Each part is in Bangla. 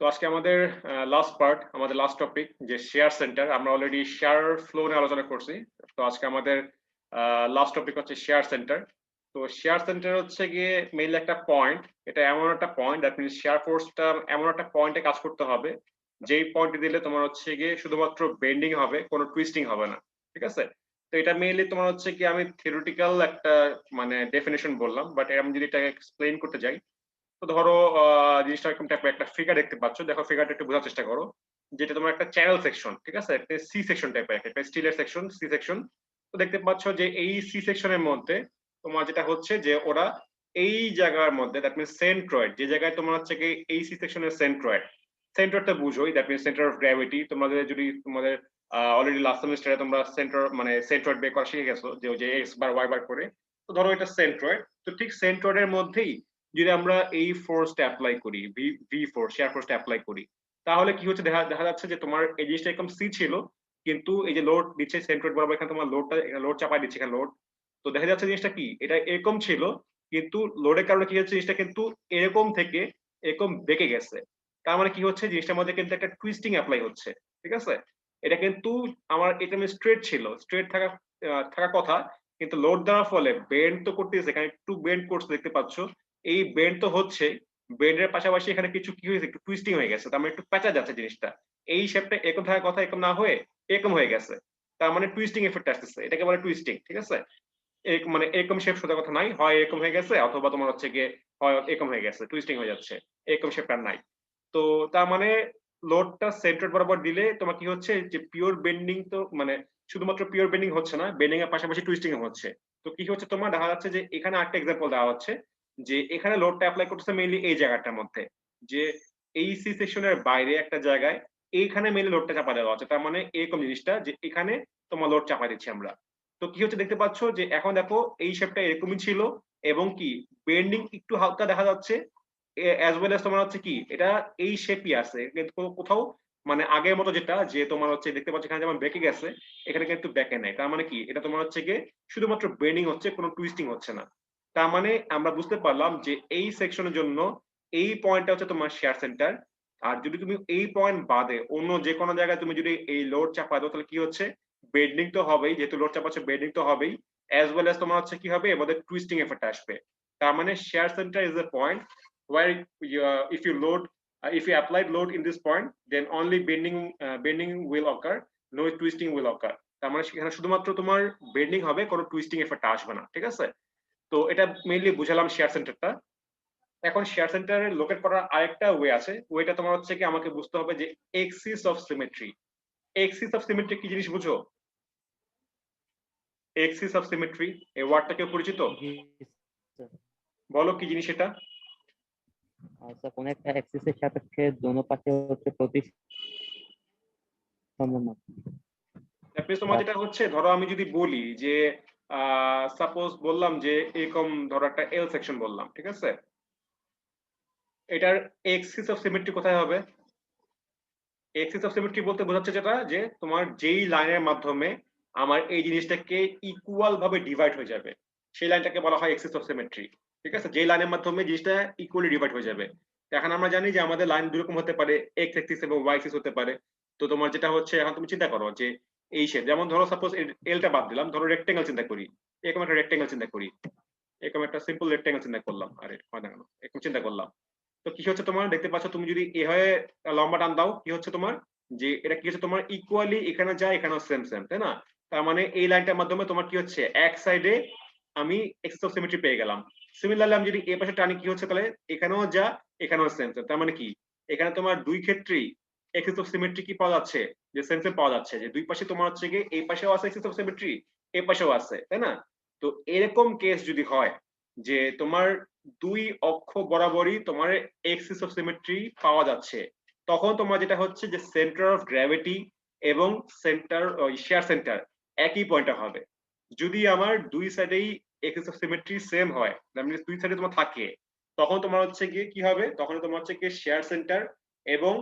তো আজকে আমাদের লাস্ট পার্ট, আমাদের লাস্ট টপিক যে শেয়ার সেন্টার। আমরা অলরেডি শেয়ার ফ্লো নিয়ে আলোচনা করছি। তো আজকে আমাদের লাস্ট টপিক হচ্ছে শেয়ার সেন্টার। তো শেয়ার সেন্টার হচ্ছে গিয়ে মেইনলি একটা পয়েন্ট। এটা এমন একটা পয়েন্ট, দ্যাট মিনস শেয়ার ফোর্সটা এমন একটা পয়েন্টে কাজ করতে হবে যেই পয়েন্টে দিলে তোমার হচ্ছে গিয়ে শুধুমাত্র বেন্ডিং হবে, কোনো টুইস্টিং হবে না। ঠিক আছে? তো এটা মেইনলি তোমার হচ্ছে কি, আমি থিওরিটিক্যাল একটা মানে ডেফিনেশন বললাম, বাট আমি যদি এটাকে এক্সপ্লেইন করতে যাই, তো ধরো জিনিসটা এরকম টাইপের একটা ফিগার দেখতে পাচ্ছ। দেখো ফিগারটা একটু বোঝার চেষ্টা করো। যেটা তোমার একটা চ্যানেল সেকশন, ঠিক আছে, একটা সি সেকশন টাইপের, একটা স্টিলের সেকশন, সি সেকশন। তো দেখতে পাচ্ছ যে এই সি সেকশনের মধ্যে তোমার যেটা হচ্ছে যে ওরা এই জায়গার মধ্যে, দ্যাট মিনস সেন্ট্রয়েড, যে জায়গায় তোমার হচ্ছে কি এই সি সেকশনের সেন্ট্রয়েড, সেন্ট্রয়েডটা বুঝোই, that means centre of gravity. তোমাদের যদি তোমাদের অলরেডি লাস্ট সেমিস্টারে তোমরা সেন্টার মানে সেন্ট্রয়েড বের করা শিখে গেছো, যে এক্স বার ওয়াই বার করে। তো ধরো এটা সেন্ট্রয়েড, তো ঠিক সেন্ট্রয়েডের মধ্যেই যদি আমরা এই ফোর্সটা অ্যাপ্লাই করি, ভি ফোর্স, শেয়ার ফোর্সটা অ্যাপ্লাই করি, তাহলে কি হচ্ছে, দেখা যাচ্ছে যে তোমার এই জিনিসটা এরকম সি ছিল, কিন্তু এই যে লোড দিচ্ছে সেন্ট্রয়েড বরাবর, এখানে তোমার লোড চাপাই দিচ্ছে এখানে লোড। তো দেখা যাচ্ছে জিনিসটা কি, এটা এরকম ছিল, কিন্তু লোডের কারণে কি হচ্ছে, জিনিসটা কিন্তু এরকম থেকে এরকম বেঁকে গেছে। তার মানে কি হচ্ছে, জিনিসটার মধ্যে কিন্তু একটা টুইস্টিং অ্যাপ্লাই হচ্ছে। ঠিক আছে? এটা কিন্তু আমার এটা স্ট্রেট ছিল, স্ট্রেট থাকা কথা, কিন্তু লোড দেওয়ার ফলে বেন্ড তো করতেছে, এখানে একটু বেন্ড করছে দেখতে পাচ্ছ। এই বেন্ড তো হচ্ছে, বেন্ডের পাশাপাশি এখানে কিছু কি হয়েছে, একটু টুইস্টিং হয়ে গেছে, তার মানে একটু প্যাঁচা যাচ্ছে জিনিসটা। এই শেপটা এরকম থাকার কথা, এরকম না হয়ে এরকম হয়ে গেছে, তার মানে টুইস্টিং এফেক্ট আসতেছে, এটাকে বলে টুইস্টিং। ঠিক আছে? মানে এরকম শেপ সোজা কথা নাই, হয় এরকম হয়ে গেছে, অথবা তোমার হচ্ছে গিয়ে হয় এরকম হয়ে গেছে, টুইস্টিং হয়ে যাচ্ছে, এরকম শেপটা নাই। তো তার মানে লোডটা সেন্টার বরাবর দিলে তোমার কি হচ্ছে, যে পিওর বেন্ডিং, তো মানে শুধুমাত্র পিওর বেন্ডিং হচ্ছে না, বেন্ডিং এর পাশাপাশি টুইস্টিং হচ্ছে। তো কি হচ্ছে, তোমার দেখা যাচ্ছে যে এখানে একটা এক্সাম্পল দেওয়া হচ্ছে, যে এখানে লোডটা অ্যাপ্লাই করতেছে মেইনলি এই জায়গাটার মধ্যে, যে এই সি সেকশনের বাইরে একটা জায়গায় এইখানে মেইনলি লোডটা চাপা দেওয়া হচ্ছে। তার মানে এরকম জিনিসটা, যে এখানে তোমার লোড চাপা দিচ্ছি আমরা। তো কি হচ্ছে দেখতে পাচ্ছ, যে এখন দেখো এই শেপটা এরকমই ছিল, এবং কি বেন্ডিং একটু হালকা দেখা যাচ্ছে, অ্যাজ ওয়েল এস তোমার হচ্ছে কি এটা এই শেপই আছে, কিন্তু কোথাও মানে আগের মতো যেটা, যে তোমার হচ্ছে দেখতে পাচ্ছ এখানে যেমন বেঁকে গেছে, এখানে কিন্তু বেঁকে নাই। তার মানে কি, এটা তোমার হচ্ছে গিয়ে শুধুমাত্র বেন্ডিং হচ্ছে, কোনো টুইস্টিং হচ্ছে না। তার মানে আমরা বুঝতে পারলাম যে এই সেকশনের জন্য এই পয়েন্টটা হচ্ছে তোমার শেয়ার সেন্টার। আর যদি তুমি এই পয়েন্ট বাদে অন্য যে কোনো জায়গায় তুমি যদি এই লোড চাপা দাও, তাহলে কি হচ্ছে, বেন্ডিং তো হবেই, যেহেতু লোড চাপাচ্ছে বেন্ডিং তো হবেই, অ্যাজ ওয়েল এস তোমার হচ্ছে কি হবে, এবারে টুইস্টিং এফেক্ট আসবে। তার মানে share centre is a point where if you load if you applied load in this point, then only bending will occur, no twisting will occur. তার মানে সেখানে শুধুমাত্র তোমার বেন্ডিং হবে, কোনো টুইস্টিং এফেক্ট আসবে না। ঠিক আছে? তো এটা মেইনলি বুঝালাম শেয়ার সেন্টারটা। এখন শেয়ার সেন্টারে লোকেট করার আরেকটা ওয়ে আছে, ওয়েটা তোমার হচ্ছে কি, আমাকে বুঝতে হবে যে axis of symmetry. Axis of symmetry কি জিনিস বুঝো? এক্সিস অফ সিমেট্রি, এই ওয়ার্ডটা কেউ পরিচিত? জি স্যার। বলো কি জিনিস এটা। আচ্ছা, কোন একটা অ্যাক্সিসের সাপেক্ষে দোনো পাশে হচ্ছে প্রতিসম। তোমার যেটা হচ্ছে, ধরো আমি যদি বলি যে সাপোজ বললাম যে এরকম ধরো একটা এল সেকশন বললাম, ঠিক আছে, এটার এক্সিস অফ সিমেট্রি কোথায় হবে? এক্সিস অফ সিমেট্রি বলতে বোঝাচ্ছে যেটা, যে তোমার যেই লাইনের মাধ্যমে আমার এই জিনিসটাকে ইকুয়াল ভাবে ডিভাইড হয়ে যাবে, সেই লাইনটাকে বলা হয় এক্সিস অফ সিমেট্রি। ঠিক আছে? যেই লাইনের মাধ্যমে জিনিসটা ইকুয়ালি ডিভাইড হয়ে যাবে। এখন আমরা জানি যে আমাদের লাইন দুই রকম হতে পারে, এক্স এক্সিস এবং ওয়াই এক্সিস হতে পারে। তো তোমার যেটা হচ্ছে, এখন তুমি চিন্তা করো যে এই শেপ, যেমন ধরো সাপোজ এলটা বাদ দিলাম, ধরো রেক্টেঙ্গেল চিন্তা করি, এরকম একটা রেক্টেঙ্গেল চিন্তা করি, এরকম একটা সিম্পল রেক্টেঙ্গেল চিন্তা করলাম, আরে হয় না কেন, এরকম চিন্তা করলাম। তো কি হচ্ছে, তোমার দেখতে পাচ্ছ, তুমি যদি এভাবে লম্বা টান দাও, কি হচ্ছে তোমার, যে এটা কি হচ্ছে, তোমার ইকুয়ালি এখানে যায়, এখানেও সেম সেম, তাই না? তার মানে এই লাইনটার মাধ্যমে তোমার কি হচ্ছে, এক সাইডে আমি এক্সিস অফ সিমেট্রি পেয়ে গেলাম। সিমিলারলি আমি যদি এই পাশে টানি, কি হচ্ছে তাহলে এখানেও যা, এখানেও সেম সেম। তার মানে কি, এখানে তোমার দুই ক্ষেত্রেই এক্সিস অফ সিমেট্রি কি পাওয়া যাচ্ছে, যে সেম সেম পাওয়া যাচ্ছে, যে দুই পাশে তোমার হচ্ছে গিয়ে এই পাশেও আছে এক্সিস অফ সিমেট্রি, এই পাশেও আছে, তাই না? তো এরকম কেস যদি হয়, যে তোমার দুই অক্ষ বরাবরই তোমার এক্সিস অফ সিমেট্রি পাওয়া যাচ্ছে, তখন তোমার যেটা হচ্ছে, যে সেন্টার অফ গ্র্যাভিটি এবং সেন্টার শেয়ার সেন্টার একই পয়েন্টে হবে। যদি আমার দুই সাইডেই এক্সিস অফ সিমেট্রি সেম হয়, মানে দুই সাইডে তোমার থাকে, তখন তোমার হচ্ছে গিয়ে কি হবে, তখন তোমার হচ্ছে গিয়ে শেয়ার সেন্টার এবং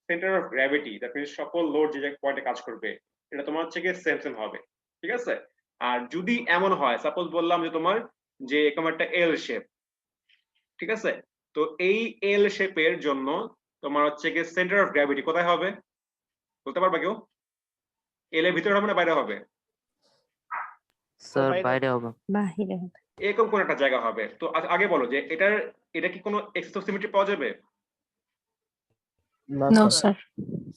centre of gravity, that means সকল লোড যে পয়েন্টে কাজ করবে, এটা তোমার হচ্ছে গিয়ে সেম সেম হবে। ঠিক আছে? আর যদি এমন হয়, সাপোজ বললাম যে তোমার যে এরকম একটা এল শেপ, ঠিক আছে, তো এই এল শেপের জন্য তোমার হচ্ছে গিয়ে সেন্টার অফ গ্র্যাভিটি কোথায় হবে বলতে পারবা কেউ? এল এর ভিতরে হবে না বাইরে হবে? স্যার বাইরে। বাইরে হবে। বাহিরে হবে। এরকম কোন একটা জায়গা হবে। তো আগে বলো যে এটা কি কোনো এক্সেস অফ সিমেট্রি পাওয়া যাবে? No sir.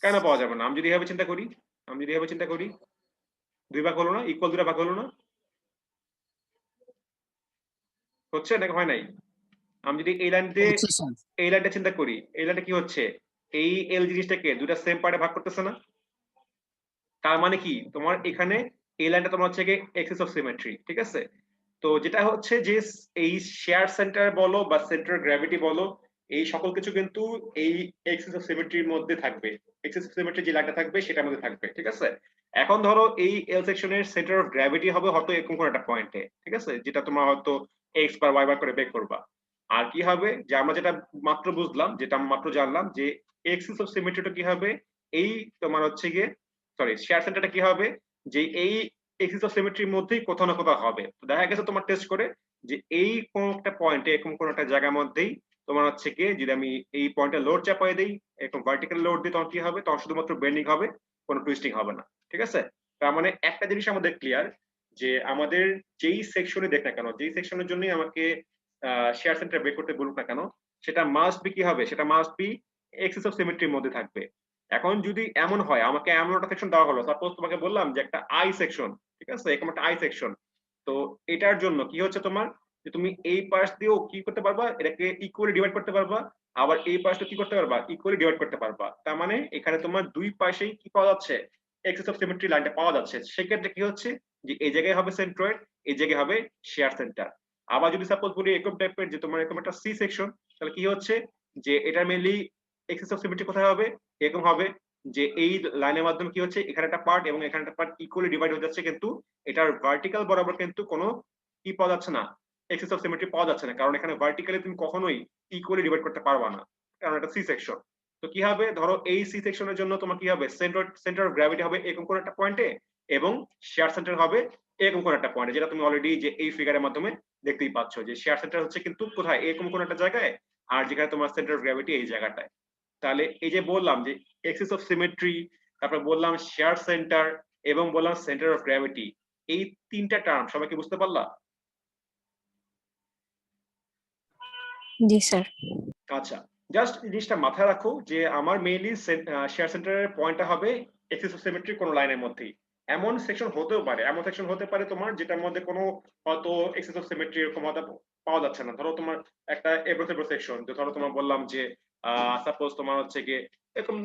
কেন পাওয়া যাবে না? আমি যদি এভাবে চিন্তা করি দুই ভাগ হলো না, ইকুয়াল দুটা ভাগ হলো না, হচ্ছে নাকি হয় নাই? আমি যদি এই লাইনটা চিন্তা করি, এই লাইনটা কি হচ্ছে, এই এল জিনিসটাকে দুটা সেম পার্টে ভাগ করতেছে না? তার মানে কি তোমার এখানে এই লাইনটা তোমার হচ্ছে গিয়ে এক্সেস অফ সিমেট্রি, ঠিক আছে? তো যেটা হচ্ছে যে এই শেয়ার সেন্টার বলো বা সেন্টার গ্র্যাভিটি বলো, এই সকল কিছু কিন্তু এই এক্সেস অফ সিমেট্রির মধ্যে থাকবে। এক্সেস অফ সিমেট্রি যে লাইনটা থাকবে সেটার মধ্যে থাকবে, ঠিক আছে? এখন ধরো এই এল সেকশনের সেন্টার অফ গ্র্যাভিটি হবে হয়তো এরকম কোন একটা পয়েন্টে, ঠিক আছে, যেটা তোমরা হয়তো এক্স বার ওয়াই বার করে বের করবা। আর কি হবে যে আমরা যেটা মাত্র বুঝলাম, যেটা আমরা মাত্র জানলাম যে এক্সেস অফ সিমেট্রিটা কি হবে, এই তোমার হচ্ছে গিয়ে শেয়ার সেন্টারটা কি হবে, যে এই এক্সিস অফ সিমেট্রির মধ্যেই কোথাও না কোথাও হবে। তো দেখা গেছে তোমার টেস্ট করে যে এই কোন একটা পয়েন্টে এরকম কোন একটা জায়গার মধ্যেই তোমার হচ্ছে কি, যদি আমি এই পয়েন্টে লোড চাপাই দেই, এরকম ভার্টিক্যাল লোড দিই, তখন কি হবে, তখন শুধুমাত্র বেন্ডিং হবে, কোনো টুইস্টিং হবে না, ঠিক আছে? তার মানে একটা জিনিস আমাদের ক্লিয়ার যে আমাদের যেই সেকশনে দেখ না কেন, যেই সেকশনের জন্যই আমাকে শেয়ার সেন্টার বের করতে বলুক না কেন, সেটা মাস্ট বি কি হবে, সেটা মাস্ট বি এক্সিস অফ সিমেট্রির মধ্যে থাকবে। এখন যদি এমন হয়, আমাকে এমন একটা সেকশন দেওয়া হলো, সাপোজ তোমাকে বললাম যে একটা আই সেকশন, ঠিক আছে, এরকম একটা আই সেকশন, তো এটার জন্য কি হচ্ছে তোমার, যে তুমি এই পাশ দিয়েও কি করতে পারবা, এটাকে ইকুয়ালি ডিভাইড করতে পারবা, আবার এই পাশটা কি করতে পারবা, ইকুয়ালি ডিভাইড করতে পারবা। তার মানে এখানে তোমার দুই পাশেই কি পাওয়া যাচ্ছে, এক্সিস অফ সিমেট্রি লাইনটা পাওয়া যাচ্ছে। সেক্ষেত্রে কি হচ্ছে যে এই জায়গায় হবে সেন্ট্রয়েড, এই জায়গায় হবে শেয়ার সেন্টার। আবার যদি সাপোজ বলি এরকম টাইপের যে তোমার এরকম একটা সি সেকশন, তাহলে কি হচ্ছে যে এটা মেইনলি এক্সিস অফ সিমেট্রি কোথায় হবে, এরকম হবে যে এই লাইনের মাধ্যমে কি হচ্ছে, এখানে একটা পার্ট এবং এখানে একটা পার্ট ইকুয়ালি ডিভাইড হয়ে যাচ্ছে, কিন্তু এটার ভার্টিক্যাল বরাবর কিন্তু কোনো কি পাওয়া যাচ্ছে না, এক্সিস অফ সিমেট্রি পাওয়া যাচ্ছে না, কারণ এখানে ভার্টিক্যালি তুমি কখনোই ইকুয়ালি ডিভাইড করতে পারবা না, কারণ এটা সি সেকশন। তো কি হবে, ধরো এই সি সেকশনের জন্য তোমার কি হবে, সেন্টার অফ গ্র্যাভিটি হবে এরকম কোন একটা পয়েন্টে, এবং শেয়ার সেন্টার হবে এরকম কোন একটা পয়েন্টে, যেটা তুমি অলরেডি যে এই ফিগারের মাধ্যমে দেখতেই পাচ্ছ যে শেয়ার সেন্টার হচ্ছে কিন্তু কোথায়, এরকম কোন একটা জায়গায়, আর যেখানে তোমার সেন্টার অফ গ্র্যাভিটি এই জায়গাটায়। তাহলে এই যে বললাম যে এক্সিস অফ সিমেট্রি, তারপর বললাম শেয়ার সেন্টার, এবং বললাম সেন্টার অফ গ্র্যাভিটি, এই তিনটা টার্ম সবাইকে বুঝতে পারলা? জি স্যার। আচ্ছা, জাস্ট জিনিসটা মাথায় রাখো যে আমার মেইনলি শেয়ার সেন্টারের পয়েন্টটা হবে এক্সিস অফ সিমেট্রি কোন লাইনের মধ্যেই। এমন সেকশন হতেও পারে, এমন সেকশন হতে পারে তোমার যেটার মধ্যে কোনো হয়তো এক্সিস অফ সিমেট্রি এরকম হয়তো পাওয়া যাচ্ছে না। ধরো তোমার একটা এবড়ো সেকশন, যে ধরো তোমার বললাম যে সাপোজ তোমার হচ্ছে গিয়ে এরকম,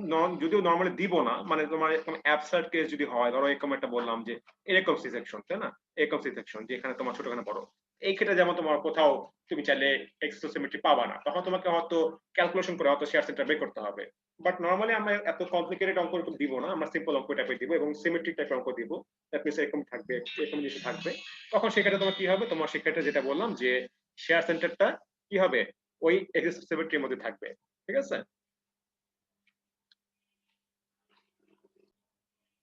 যদিও নর্মালি দিব না, মানে তোমার এরকম অ্যাবসার্ড কেস যদি হয়, ধরো এরকম একটা বললাম যে এরকম সি সেকশন, তাই না, এরকম সি সেকশন যেখানে তোমার ছোটখাটো বড়, এই ক্ষেত্রে যেমন তোমার কোথাও তুমি চাইলে এক্সিস অফ সিমেট্রি পাবা না, তখন তোমাকে হয়তো ক্যালকুলেশন করে হয়তো শেয়ার সেন্টার বের করতে হবে। বাট নরমালি আমরা এত কমপ্লিকেটেড অঙ্ক এরকম দিব না, আমরা সিম্পল অঙ্ক টাইপের দিব এবং সিমেট্রিক টাইপের অঙ্ক দিব, দ্যাট মিন্স এরকম থাকবে, এরকম জিনিস থাকবে। তখন সেক্ষেত্রে তোমার কি হবে, তোমার সেক্ষেত্রে যেটা বললাম যে শেয়ার সেন্টারটা কি হবে, ওই এক্সিস অফ সিমেট্রির মধ্যে থাকবে, ঠিক আছে?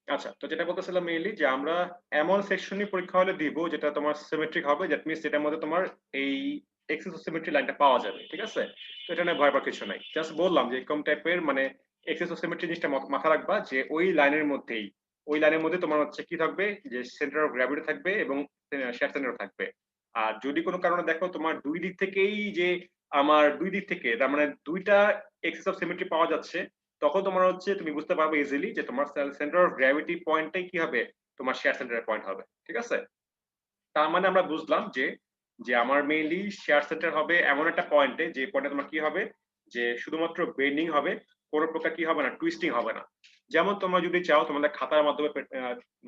আচ্ছা, তো যেটা বলতেছিলাম মেইনলি যে আমরা এমন সেকশনই পরীক্ষা হলে দিব যেটা তোমার সিমেট্রিক হবে, দ্যাট মিন্স যেটার মধ্যে তোমার এই এক্সিস অফ সিমেট্রি লাইনটা পাওয়া যাবে, ঠিক আছে? তো এটা নিয়ে ভয় পাওয়ার কিছু নাই, জাস্ট বললাম যে এরকম টাইপের মানে এক্সিস অফ সিমেট্রি জিনিসটা মাথায় রাখবা যে ওই লাইনের মধ্যেই, ওই লাইনের মধ্যে তোমার হচ্ছে কি থাকবে, যে সেন্টার অফ গ্র্যাভিটি থাকবে এবং শেয়ার সেন্টার থাকবে। আর যদি কোনো কারণে দেখো তোমার দুই দিক থেকেই যে আমার দুই দিক থেকে তার মানে দুইটা এক্সিস অফ সিমেট্রি পাওয়া যাচ্ছে, তখন তোমার হচ্ছে তুমি বুঝতে পারবে ইজিলি যে তোমার সেন্টার অফ গ্র্যাভিটি পয়েন্টটাই কি হবে, তোমার শেয়ার সেন্টারের পয়েন্ট হবে, ঠিক আছে? তার মানে আমরা বুঝলাম যে যে আমার মেইনলি শেয়ার সেন্টার হবে এমন একটা পয়েন্টে, যে পয়েন্টে তোমার কি হবে, যে শুধুমাত্র বেন্ডিং হবে, কোনো প্রকার কি হবে না, টুইস্টিং হবে না। যেমন তোমরা যদি চাও তোমাদের খাতার মাধ্যমে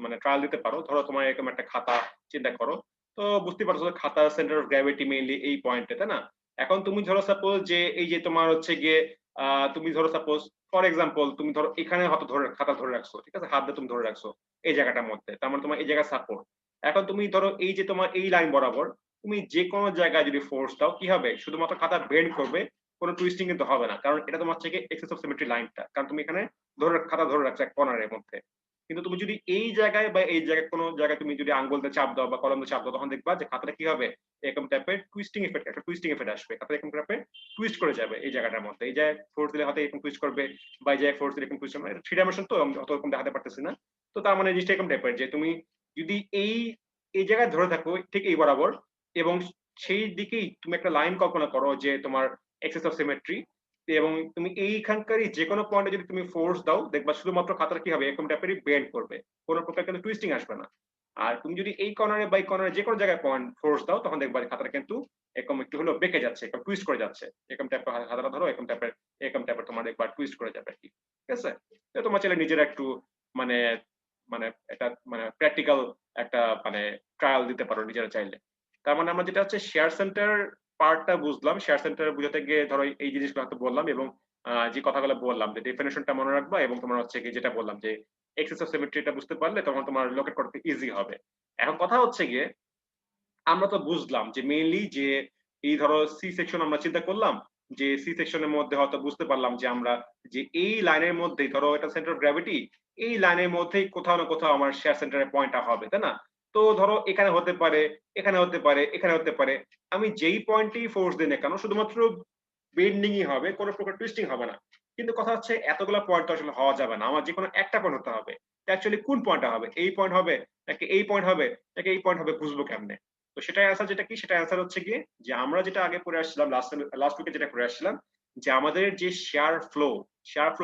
মানে ট্রায়াল দিতে পারো, ধরো তোমার এরকম একটা খাতা চিন্তা করো, তো বুঝতে পারছো খাতার সেন্টার অফ গ্র্যাভিটি মেইনলি এই পয়েন্টে, তাই না? এখন তুমি ধরো সাপোজ যে এই যে তোমার হচ্ছে গিয়ে তুমি ধরো সাপোজ ফর এক্সাম্পল তুমি ধরো এখানে হয়তো ধরে খাতা ধরে রাখছো, ঠিক আছে, হাত দিয়ে তুমি ধরে রাখছো এই জায়গাটার মধ্যে, তার মানে তোমার এই জায়গা সাপোর্ট। এখন তুমি ধরো এই যে তোমার এই লাইন বরাবর তুমি যে কোনো জায়গায় যদি ফোর্স দাও, কি হবে, শুধুমাত্র খাতা বেন্ড করবে, কোনো টুইস্টিং কিন্তু হবে না, কারণ এটা তোমার থেকে এক্সেস অফ সিমেট্রি লাইনটা, কারণ তুমি এখানে খাতা ধরে রাখছো এক কর্নারের মধ্যে। কিন্তু তুমি যদি এই জায়গায় বা এই জায়গায় কোনো জায়গায় তুমি যদি আঙ্গুল দিয়ে চাপ দাও বা কলম দিয়ে চাপ দাও তখন দেখবা যে খাতাটা কি হবে এরকম টাইপের টুইস্টিং এফেক্ট, একটা টুইস্টিং এফেক্ট আসবে, খাতা এরকম টাইপের টুইস্ট করে যাবে এই জায়গাটার মধ্যে। এই জায়গায় ফোর্স দিলে হাতে এরকম টুইস্ট করবে বা এই জায়গায় ফোর্স দিলে এরকম টুইস্ট করবে। থ্রি ডাইমেনশন তো আমি অত এরকম দেখাতে পারতেছি না। তো তার মানে জিনিসটা এরকম টাইপের যে তুমি যদি এই জায়গায় ধরে থাকো ঠিক এই বরাবর এবং সেই দিকেই তুমি একটা লাইন কল্পনা করো যে তোমার এক্সেস অফ সিমেট্রি, এবং তুমি এইখানকারই যে কোনো পয়েন্টে যদি তুমি ফোর্স দাও দেখবা শুধুমাত্র খাতাটা কি হবে এরকম টাইপেরই বেন্ড করবে, কোনো প্রকার কিন্তু টুইস্টিং আসবে না। আর তুমি যদি এই কর্নারে বা এই কর্নারে যে কোনো জায়গায় পয়েন্ট ফোর্স দাও তখন দেখবা খাতাটা কিন্তু এরকম একটু হলো বেঁকে যাচ্ছে, একটু টুইস্ট করে যাচ্ছে, এরকম টাইপের খাতাটা ধরো এরকম টাইপের তোমার একবার টুইস্ট করে যাবে আর কি। ঠিক আছে? তো তোমার চাইলে নিজেরা একটু মানে মানে এটা মানে প্র্যাকটিক্যাল একটা মানে ট্রায়াল দিতে পারো নিজেরা চাইলে। তার মানে আমরা যেটা হচ্ছে শেয়ার সেন্টার পার্টটা বুঝলাম, শেয়ার সেন্টার বুঝাতে গিয়ে ধরো এই জিনিসগুলো হয়তো বললাম এবং যে কথাগুলো বললাম যে ডেফিনেশনটা মনে রাখবা এবং তোমার হচ্ছে কি যেটা বললাম যে এক্সেস অফ সিমেট্রিটা বুঝতে পারলে তখন তোমার লোকেট করতে ইজি হবে। এখন কথা হচ্ছে গিয়ে আমরা তো বুঝলাম যে মেইনলি যে এই ধরো সি সেকশন আমরা চিন্তা করলাম যে সি সেকশনের মধ্যে হয়তো বুঝতে পারলাম যে আমরা যে এই লাইনের মধ্যেই ধরো এটা সেন্টার অফ গ্র্যাভিটি, এই লাইনের মধ্যেই কোথাও না কোথাও আমার শেয়ার সেন্টারের পয়েন্টটা হবে, তাই না? তো ধরো এখানে হতে পারে, এখানে হতে পারে, এখানে হতে পারে, আমি যেই পয়েন্টেই ফোর্স দিই না কেন শুধুমাত্র বেন্ডিংই হবে, কোনো প্রকার টুইস্টিং হবে না। কিন্তু কথা হচ্ছে এতগুলো পয়েন্ট তো আসলে হওয়া যাবে না, আমার যে কোনো একটা পয়েন্ট হতে হবে। অ্যাকচুয়ালি কোন পয়েন্টটা হবে, এই পয়েন্ট হবে নাকি এই পয়েন্ট হবে নাকি এই পয়েন্ট হবে, বুঝবো কেমনে? তো সেটাই অ্যান্সার, যেটা কি সেটা অ্যান্সার হচ্ছে গিয়ে যে আমরা যেটা আগে পড়ে আসছিলাম লাস্ট উইকে যেটা পড়ে আসছিলাম যে আমাদের যে শেয়ার ফ্লো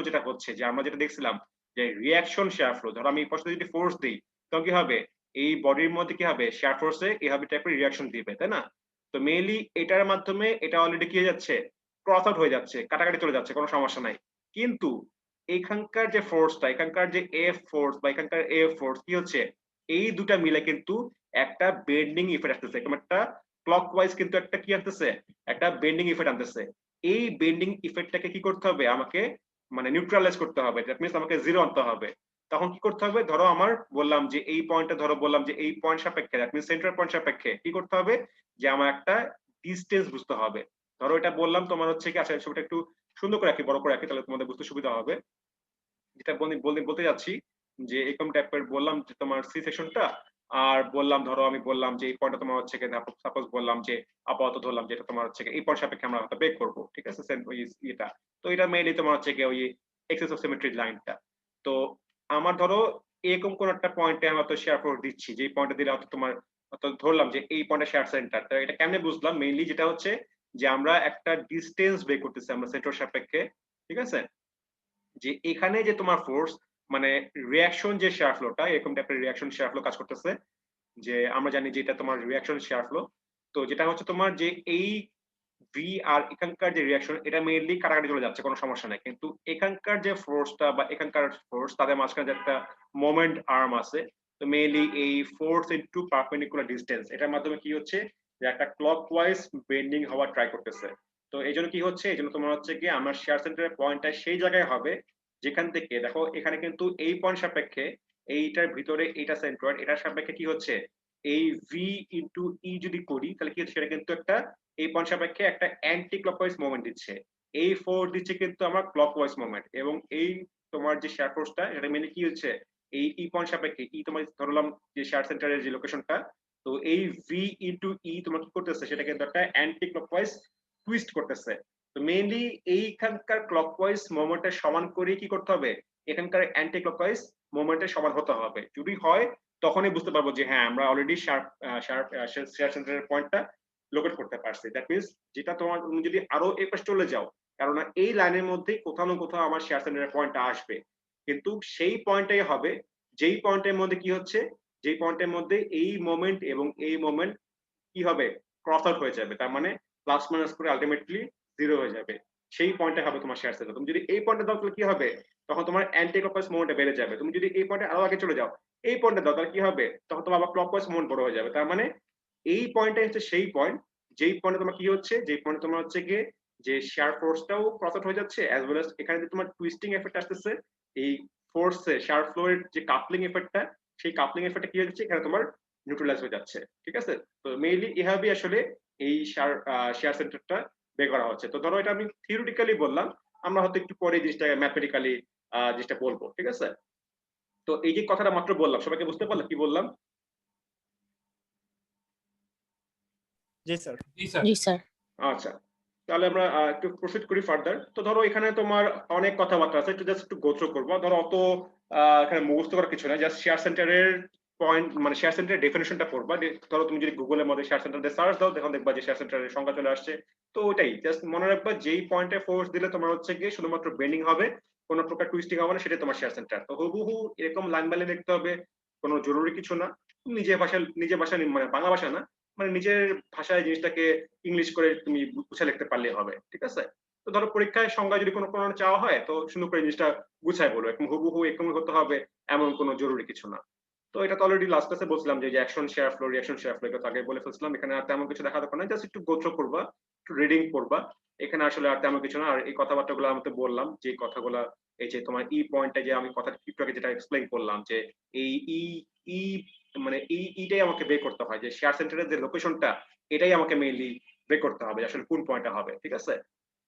যেটা হচ্ছে যে আমরা যেটা দেখছিলাম যে রিঅ্যাকশন শেয়ার ফ্লো, ধরো আমি এই পাশে যদি ফোর্স দিই তখন কি হবে এই বডির মধ্যে কি হবে শেয়ার ফোর্সে এইভাবে টাইপের রিঅ্যাকশন দিবে, তাই না? তো মেইনলি এটার মাধ্যমে এটা অলরেডি কি হয়ে যাচ্ছে, ক্রস আউট হয়ে যাচ্ছে, কাটাকাটি চলে যাচ্ছে, কোনো সমস্যা নাই। কিন্তু এখানকার যে ফোর্সটা, এখানকার যে এফ ফোর্স বা এখানকার এফ ফোর্স কি হচ্ছে, এই দুটা মিলে কিন্তু একটা বেন্ডিং ইফেক্ট আসতেছে, এরকম একটা ক্লকওয়াইজ কিন্তু একটা কি আসতেছে, একটা বেন্ডিং ইফেক্ট আনতেছে। এই বেন্ডিং ইফেক্টটাকে কি করতে হবে আমাকে, মানে নিউট্রালাইজ করতে হবে, দ্যাট মিন্স আমাকে জিরো আনতে হবে। তখন কি করতে হবে, ধরো আমার বললাম যে এই পয়েন্টে, ধরো বললাম যে এই পয়েন্ট সাপেক্ষে দ্যাট মিন্স সেন্টার পয়েন্ট সাপেক্ষে কি করতে হবে যে আমার একটা ডিসটেন্স বুঝতে হবে। ধরো এটা বললাম তোমার হচ্ছে কি, আচ্ছা ছবিটা একটু সুন্দর করে রাখি, বড় করে রাখি, তাহলে তোমাদের বুঝতে সুবিধা হবে। যেটা বলতে যাচ্ছি যে এরকম টাইপের বললাম যে তোমার সি সেকশনটা, আর বললাম ধরো আমি বললাম যে এই পয়েন্টটা তোমার হচ্ছে কি, সাপোজ বললাম যে আপাতত ধরলাম যে এটা তোমার হচ্ছে কি এই পয়েন্ট সাপেক্ষে আমরা হয়তো বেক করবো, ঠিক আছে ওই এটা। তো এটা মেইনলি তোমার হচ্ছে কি ওই এক্সেস অফ সিমেট্রি লাইনটা। তো আমার ধরো এরকম কোন একটা পয়েন্টে আমরা তো শেয়ার ফোর্স দিচ্ছি, যে পয়েন্টে দিলে হয়তো তোমার হয়তো ধরলাম যে এই পয়েন্টে শেয়ার সেন্টার, তো এটা কেমনে বুঝলাম, মেইনলি যেটা হচ্ছে যে আমরা একটা ডিসটেন্স বের করতেছি আমরা সেন্টার সাপেক্ষে, ঠিক আছে? যে এখানে যে তোমার ফোর্স মানে রিঅ্যাকশন যে শেয়ার ফ্লোটা, এরকম টাইপের রিঅ্যাকশন শেয়ার ফ্লো কাজ করতেছে, যে আমরা জানি যে এটা তোমার রিঅ্যাকশন শেয়ার ফ্লো। তো যেটা হচ্ছে তোমার যে এই ভি আর এখানকার যে রিঅ্যাকশন এটা মেইনলি কাটাকাটি চলে যাচ্ছে, কোনো সমস্যা নাই। কিন্তু এখানকার যে ফোর্সটা বা এখানকার ফোর্স তাদের মাঝখানে যে একটা মোমেন্ট আর্ম আছে, তো মেইনলি এই ফোর্স ইনটু পারপেন্ডিকুলার ডিসটেন্স এটার মাধ্যমে কি হচ্ছে যে একটা ক্লকওয়াইজ বেন্ডিং হওয়া ট্রাই করতেছে। তো এই জন্য কি হচ্ছে, এই জন্য তোমার হচ্ছে কি আমার শেয়ার সেন্টারের পয়েন্টটা সেই জায়গায় হবে যেখান থেকে দেখো এখানে কিন্তু এই পয়েন্ট সাপেক্ষে এইটার ভিতরে এইটা সেন্ট্রয়েড, এটার সাপেক্ষে কি হচ্ছে এই ভি ইনটু ই যদি করি তাহলে কি হচ্ছে সেটা কিন্তু একটা এই পয়েন্ট সাপেক্ষে একটা অ্যান্টি ক্লকওয়াইজ মোমেন্ট দিচ্ছে, এই ফোর্স দিচ্ছে কিন্তু আমার ক্লকওয়াইজ মোমেন্ট, এবং এই তোমার যে শেয়ার ফোর্সটা এটা মেনে কি হচ্ছে এই ই পয়েন্ট সাপেক্ষে ই তোমার ধরলাম যে শেয়ার সেন্টারের যে লোকেশনটা, তো এই ভি ইনটু ই তোমার কি করতেছে সেটা কিন্তু একটা অ্যান্টি ক্লকওয়াইজ টুইস্ট করতেছে। তো মেইনলি এইখানকার ক্লকওয়াইজ মোমেন্টের সমান করে কি করতে হবে, এখানকার অ্যান্টি ক্লকওয়াইজ মোমেন্টের সমান হতে হবে। যদি হয় তখনই বুঝতে পারবো যে হ্যাঁ আমরা অলরেডি শেয়ার সেন্টারের পয়েন্টটা লোকেট করতে পারছি। দ্যাট মিন্স যেটা তোমার তুমি যদি আরো এই পাশে চলে যাও, কেননা এই লাইনের মধ্যে কোথাও না কোথাও আমার শেয়ার সেন্টারের পয়েন্টটা আসবে, কিন্তু সেই পয়েন্টটাই হবে যেই পয়েন্টের মধ্যে কি হচ্ছে, যেই পয়েন্টের মধ্যে এই মোমেন্ট এবং এই মোমেন্ট কি হবে ক্রস আউট হয়ে যাবে, তার মানে প্লাস মাইনাস করে আলটিমেটলি জিরো হয়ে যাবে, সেই পয়েন্টে হবে তোমার শেয়ার সেন্টার। তুমি যদি এই পয়েন্টে দাও তাহলে কি হবে, তখন তোমার অ্যান্টি ক্লকওয়াইজ মোমেন্টটা বেড়ে যাবে। তুমি যদি এই পয়েন্টে আরো আগে চলে যাও, এই পয়েন্টে দাও তাহলে কি হবে, তখন তোমার আবার ক্লকওয়াইজ মোমেন্ট বড় হয়ে যাবে। তার মানে এই পয়েন্টটাই হচ্ছে সেই পয়েন্ট যেই পয়েন্টে তোমার কি হচ্ছে, যেই পয়েন্টে তোমার হচ্ছে গিয়ে যে শেয়ার ফোর্সটাও ক্রস আউট হয়ে যাচ্ছে, অ্যাজ ওয়েল অ্যাজ এখানে যে তোমার টুইস্টিং এফেক্ট আসতেছে এই ফোর্সে শেয়ার ফ্লোরের যে কাপলিং এফেক্টটা, সেই কাপলিং এফেক্টটা কি হচ্ছে এখানে তোমার নিউট্রালাইজ হয়ে যাচ্ছে, ঠিক আছে? তো মেইনলি এভাবেই আসলে এই শেয়ার সেন্টারটা বের করা হচ্ছে। তো ধরো এটা আমি থিওরিটিক্যালি বললাম, আমরা হয়তো একটু পরে জিনিসটা ম্যাথমেটিক্যালি জিনিসটা বলবো, ঠিক আছে? তো এই যে কথাটা মাত্র বললাম, সবাইকে বুঝতে পারলাম কি বললাম? জি স্যার। জি স্যার আচ্ছা, তাহলে আমরা একটু প্রসিড করি ফার্দার। তো ধরো এখানে তোমার অনেক কথাবার্তা আছে, একটু জাস্ট একটু গো থ্রু করবো। ধরো অত এখানে মুখস্থ করার কিছু না, জাস্ট শেয়ার সেন্টারের পয়েন্ট মানে শেয়ার সেন্টারের ডেফিনিশনটা পড়বা। ধরো তুমি যদি গুগলের মধ্যে শেয়ার সেন্টার দিয়ে সার্চ দাও, তখন দেখবা যে শেয়ার সেন্টারের সংখ্যা চলে আসছে। তো ওইটাই জাস্ট মনে রাখবা, যেই পয়েন্টে ফোর্স দিলে তোমার হচ্ছে গিয়ে শুধুমাত্র বেন্ডিং হবে, কোনো প্রকার টুইস্টিং হবে না, সেটাই তোমার শেয়ার সেন্টার। তো হুবহু এরকম লাইন বাই লাইন দেখতে হবে, কোনো জরুরি কিছু না। নিজের ভাষা মানে বাংলা ভাষা না, মানে নিজের ভাষায় জিনিসটাকে ইংলিশ করে তুমি গুছিয়ে লিখতে পারলে হবে, ঠিক আছে? তো ধরো পরীক্ষায় সংজ্ঞা যদি কোনো চাওয়া হয়, তো সুন্দর করে জিনিসটা গুছায় বলো, এরকম হুবহু এরকম হতে হবে এমন কোনো জরুরি কিছু না। তো এটা তো অলরেডি লাস্ট ক্লাসে বলছিলাম যে action share flow reaction share flow, এটা তো আগে বলে ফেলছিলাম। এখানে আর তেমন কিছু দেখা দরকার নাই, জাস্ট একটু গো থ্রু করবা, একটু রিডিং করবা। এখানে আসলে আর তেমন কিছু না। আর এই কথাবার্তাগুলো আমি তো বললাম, যে কথাগুলো এই যে তোমার ই পয়েন্টটা, যে আমি কথা একটু আগে যেটা এক্সপ্লেইন করলাম, যে এই ই ই মানে এইটাই আমাকে বের করতে হয়, যে শেয়ার সেন্টারের যে লোকেশনটা, এটাই আমাকে মেইনলি বের করতে হবে, আসলে কোন পয়েন্টটা হবে, ঠিক আছে?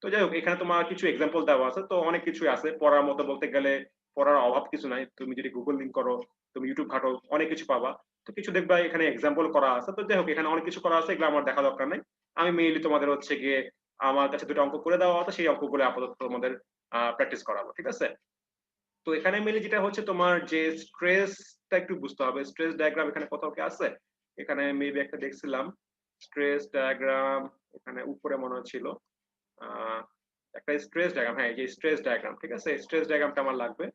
তো যাই হোক, এখানে তোমার কিছু এক্সাম্পল দেওয়া আছে, তো অনেক কিছুই আছে পড়ার মতো। বলতে গেলে পড়ার অভাব কিছু নাই, তুমি যদি গুগল লিঙ্ক করো, তুমি ইউটিউব ঘাটো, অনেক কিছু পাবা। তো কিছু দেখবা এখানে এক্সাম্পল করা আছে। তো যাই হোক, এখানে অনেক কিছু করা আছে, এগুলো আমার দেখা দরকার নাই। আমি মেইনলি তোমাদের হচ্ছে গিয়ে আমার কাছে দুটো অঙ্ক করে দেওয়া আছে, সেই অঙ্কগুলো আপাতত তোমাদের প্র্যাকটিস করাবো, ঠিক আছে? তো এখানে মেইনলি যেটা হচ্ছে তোমার যে স্ট্রেসটা একটু বুঝতে হবে। স্ট্রেস ডায়াগ্রাম এখানে কোথাও কি আছে? এখানে মেবি একটা দেখছিলাম স্ট্রেস ডায়াগ্রাম, এখানে উপরে মনে হচ্ছিল একটা স্ট্রেস ডায়াগ্রাম। হ্যাঁ, এই যে স্ট্রেস ডায়াগ্রাম, ঠিক আছে? স্ট্রেস ডায়াগ্রামটা আমার লাগবে,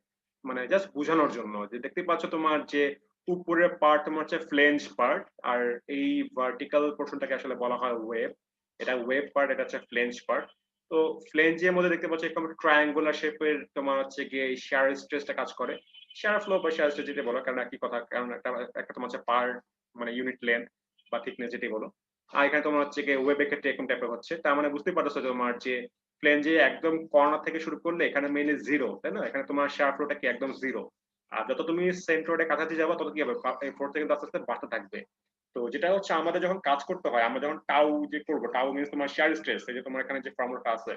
মানে জাস্ট বোঝানোর জন্য। যে দেখতে পাচ্ছ তোমার যে উপরের পার্ট তোমার হচ্ছে ফ্লেঞ্জ পার্ট, আর এই ভার্টিক্যাল পোর্শনটাকে আসলে বলা হয় ওয়েব। এটা ওয়েব পার্ট, এটা হচ্ছে ফ্লেঞ্জ পার্ট। তো ফ্লেঞ্জের মধ্যে দেখতে পাচ্ছ এরকম ট্রায়াঙ্গুলার শেপের তোমার হচ্ছে গিয়ে শেয়ার স্ট্রেসটা কাজ করে। শেয়ার ফ্লো বা শেয়ার স্ট্রেস যেটা বলো, কারণ একই কথা, কারণ একটা তোমার হচ্ছে পার্ট মানে ইউনিট লেন্থ বা থিকনেস যেটাই বলো। আর এখানে তোমার হচ্ছে গিয়ে ওয়েবের ক্ষেত্রে এরকম টাইপের হচ্ছে। তার মানে বুঝতে পারছো তোমার যে ফ্লেঞ্জে একদম কর্নার থেকে শুরু করলে এখানে মেইনলি জিরো, তাই না? এখানে তোমার শেয়ার ফ্লোটা কি একদম জিরো। আর যত তুমি সেন্ট্রোডে কাছাকাছি যাবে, তত কি হবে, এই ফোর্সটা কিন্তু আস্তে আস্তে বাড়তে থাকবে। তো যেটা হচ্ছে আমাদের যখন কাজ করতে হয়, আমরা যখন টাউ যে করবো, টাউ মিনস তোমার শেয়ার স্ট্রেস। এই যে তোমার এখানে যে ফর্মুলাটা আছে,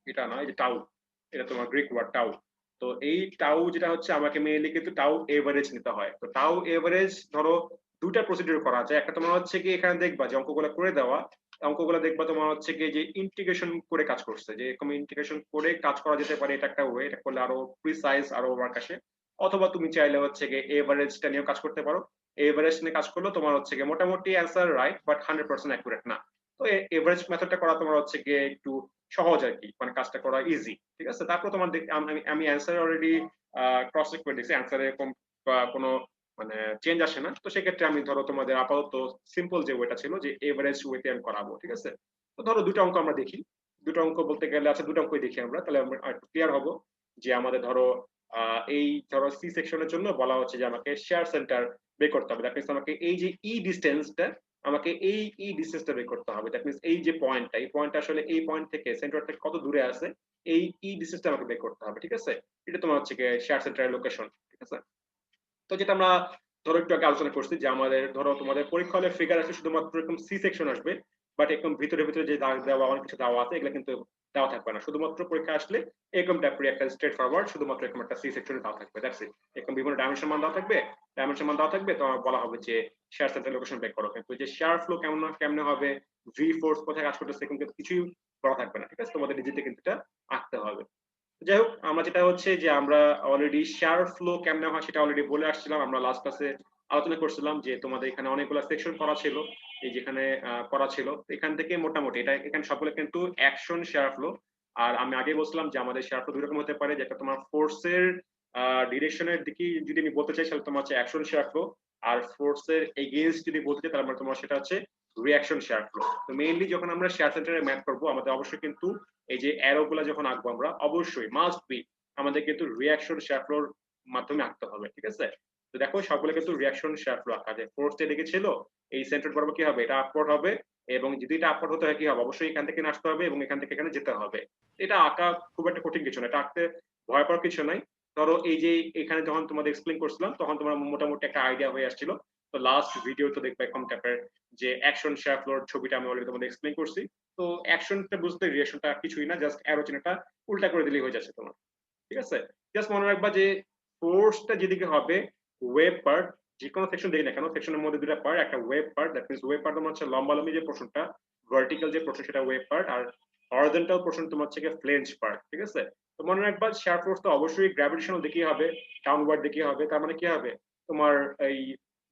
এটা না, এই যে টাউ, এটা তোমার গ্রিক ওয়ার্ড টাউ। তো এই টাউ যেটা হচ্ছে, আমাকে মেইনলি কিন্তু টাউ এভারেজ নিতে হয়। তো টাউ এভারেজ ধরো দুটা প্রসিডিউর করা যায়। একটা তোমার হচ্ছে কি এখানে দেখবা যে অঙ্কগুলো করে দেওয়া, অঙ্কগুলো দেখবা তোমার হচ্ছে কি যে ইন্টিগ্রেশন করে কাজ করছে, যে এরকম ইন্টিগ্রেশন করে কাজ করা যেতে পারে, এটা একটা ওয়ে। এটা করলে আরো প্রিসাইজ, আরো ওয়ার্ক আসে। অথবা তুমি চাইলে হচ্ছে কি এভারেজটা নিয়েও কাজ করতে পারো। এভারেজ নিয়ে কাজ করলে তোমার হচ্ছে কি মোটামুটি অ্যান্সার রাইট, বাট 100% অ্যাকুরেট না। তো এভারেজ মেথডটা করা তোমার হচ্ছে গিয়ে একটু সহজ আর কি, মানে কাজটা করা ইজি, ঠিক আছে? তারপর তোমার আমি অ্যান্সার অলরেডি ক্রস চেক করে দিয়েছি, অ্যান্সারে এরকম কোনো মানে চেঞ্জ আসে না। তো সেক্ষেত্রে আমি ধরো তোমাদের আপাতত সিম্পল যে ওয়েটা ছিল, যে এভারেজ ওয়েতে আমি করাবো, ঠিক আছে? তো ধরো দুটো অঙ্ক আমরা দেখি। দুটো অঙ্ক বলতে গেলে, আচ্ছা দুটো অঙ্কই দেখি আমরা, তাহলে আমরা একটু ক্লিয়ার হবো। যে আমাদের ধরো এই ধরো সি সেকশনের জন্য বলা হচ্ছে যে আমাকে শেয়ার সেন্টার বের করতে হবে। দ্যাট মিনস আমাকে এই যে ই ডিস্টেন্সটা, আমাকে এই ডিসটেন্সটা বের করতে হবে। দ্যাট মিনস এই যে পয়েন্টটা, এই পয়েন্টটা আসলে এই পয়েন্ট থেকে, সেন্টার থেকে কত দূরে আছে, এই ডিসটেন্সটা আমাকে বের করতে হবে, ঠিক আছে? এটা তোমার হচ্ছে গিয়ে শেয়ার সেন্টারের লোকেশন, ঠিক আছে? তো যেটা আমরা ধরো একটু আগে আলোচনা করছি, যে আমাদের ধরো তোমাদের পরীক্ষা হলে ফিগার আসে শুধুমাত্র এরকম সি সেকশন আসবে, বাট একদম ভিতরে ভিতরে যে দাগ দেওয়া অনেক কিছু দেওয়া আছে, এগুলো কিন্তু দেওয়া থাকবে না। শুধুমাত্র পরীক্ষা আসলে এরকম টাইপের একটা স্ট্রেট ফরওয়ার্ড শুধুমাত্র এরকম একটা সি সেকশনে দেওয়া থাকবে, দ্যাটস ইট। এরকম বিভিন্ন ডাইমেনশন মান দেওয়া থাকবে, ডাইমেনশন মান দেওয়া থাকবে, তো বলা হবে যে শেয়ার সেন্টার লোকেশন বের করো। কিন্তু যে শেয়ার ফ্লো কেমনে হবে, ভি ফোর্স কোথায় কাজ করতেছে, কিন্তু কিছুই বলা থাকবে না, ঠিক আছে? তোমাদের নিজেদের কিন্তু এটা আঁকতে হবে। যাই হোক, আমরা যেটা হচ্ছে যে আমরা অলরেডি শেয়ার ফ্লো কেমনে হয় সেটা অলরেডি বলে আসছিলাম। আমরা লাস্ট ক্লাসে আলোচনা করছিলাম যে তোমাদের এখানে অনেকগুলো সেকশন করা ছিল, এই যেখানে করা ছিল। এখান থেকে মোটামুটি এটা এখানে সবগুলো কিন্তু অ্যাকশন শেয়ার ফ্লো। আর আমি আগে বলছিলাম যে আমাদের শেয়ার ফ্লো দুই রকম হতে পারে, যে একটা তোমার ফোর্সের ডিরেকশনের দিকে যদি আমি বলতে চাই, তাহলে তোমার হচ্ছে অ্যাকশন শেয়ার ফ্লো। আর ফোর্সের এগেইনস্ট যদি বলতে চাই, তাহলে তোমার সেটা হচ্ছে রিঅ্যাকশন শেয়ার ফ্লো। তো মেইনলি যখন আমরা শেয়ার সেন্টারে ম্যাথ করবো, আমাদের অবশ্যই কিন্তু এই যে অ্যারো গুলা যখন আঁকবো, আমরা অবশ্যই মাস্ট বি আমাদের কিন্তু রিঅ্যাকশন শেয়ার ফ্লোর মাধ্যমে আঁকতে হবে, ঠিক আছে? তো দেখো সবগুলো কিন্তু রিঅ্যাকশন শেয়ার ফ্লো আঁকা যায়। ফোর্স এদিকে ছিল, এই সেন্টার বরাবর কি হবে, এটা আপওয়ার্ড হবে। এবং যদি এটা আপওয়ার্ড হতে হয় কি হবে, অবশ্যই এখান থেকে আসতে হবে এবং এখান থেকে এখানে যেতে হবে। এটা আঁকা খুব একটা কঠিন কিছু না, এটা আঁকতে ভয় পাওয়ার কিছু নাই। ধরো এই যে এখানে যখন তোমাদের এক্সপ্লেইন করছিলাম, তখন তোমার মোটামুটি একটা আইডিয়া হয়ে আসছিল। তো লাস্ট ভিডিও তো দেখবে এরকম টাইপের যে অ্যাকশন শেয়ার ফ্লোর ছবিটা আমি অলরেডি তোমাদের এক্সপ্লেইন করছি। তো অ্যাকশনটা বুঝতে রিঅ্যাকশনটা কিছুই না, জাস্ট অ্যারো চিহ্নটা উল্টা করে দিলেই হয়ে যাচ্ছে তোমার, ঠিক আছে? জাস্ট মনে রাখবা যে ফোর্সটা যেদিকে হবে ওয়েভ পার্ট, যে কোনো সেকশন দেখি না কেন সেকশনের মধ্যে দুটো পার্ট, একটা wave part, that means wave part তোমার হচ্ছে লম্বালম্বি যে পোর্শনটা, ভার্টিক্যাল যে পোর্শন সেটা ওয়েভ পার্ট, আর হরিজন্টাল পোর্শন তোমার হচ্ছে ফ্লেঞ্জ পার্ট, ঠিক আছে? তো মনে রাখবা শেয়ার ফোর্স তো অবশ্যই গ্র্যাভিটেশনাল দিকেই হবে, ডাউনওয়ার্ড দিকেই হবে, তার মানে কি হবে তোমার এই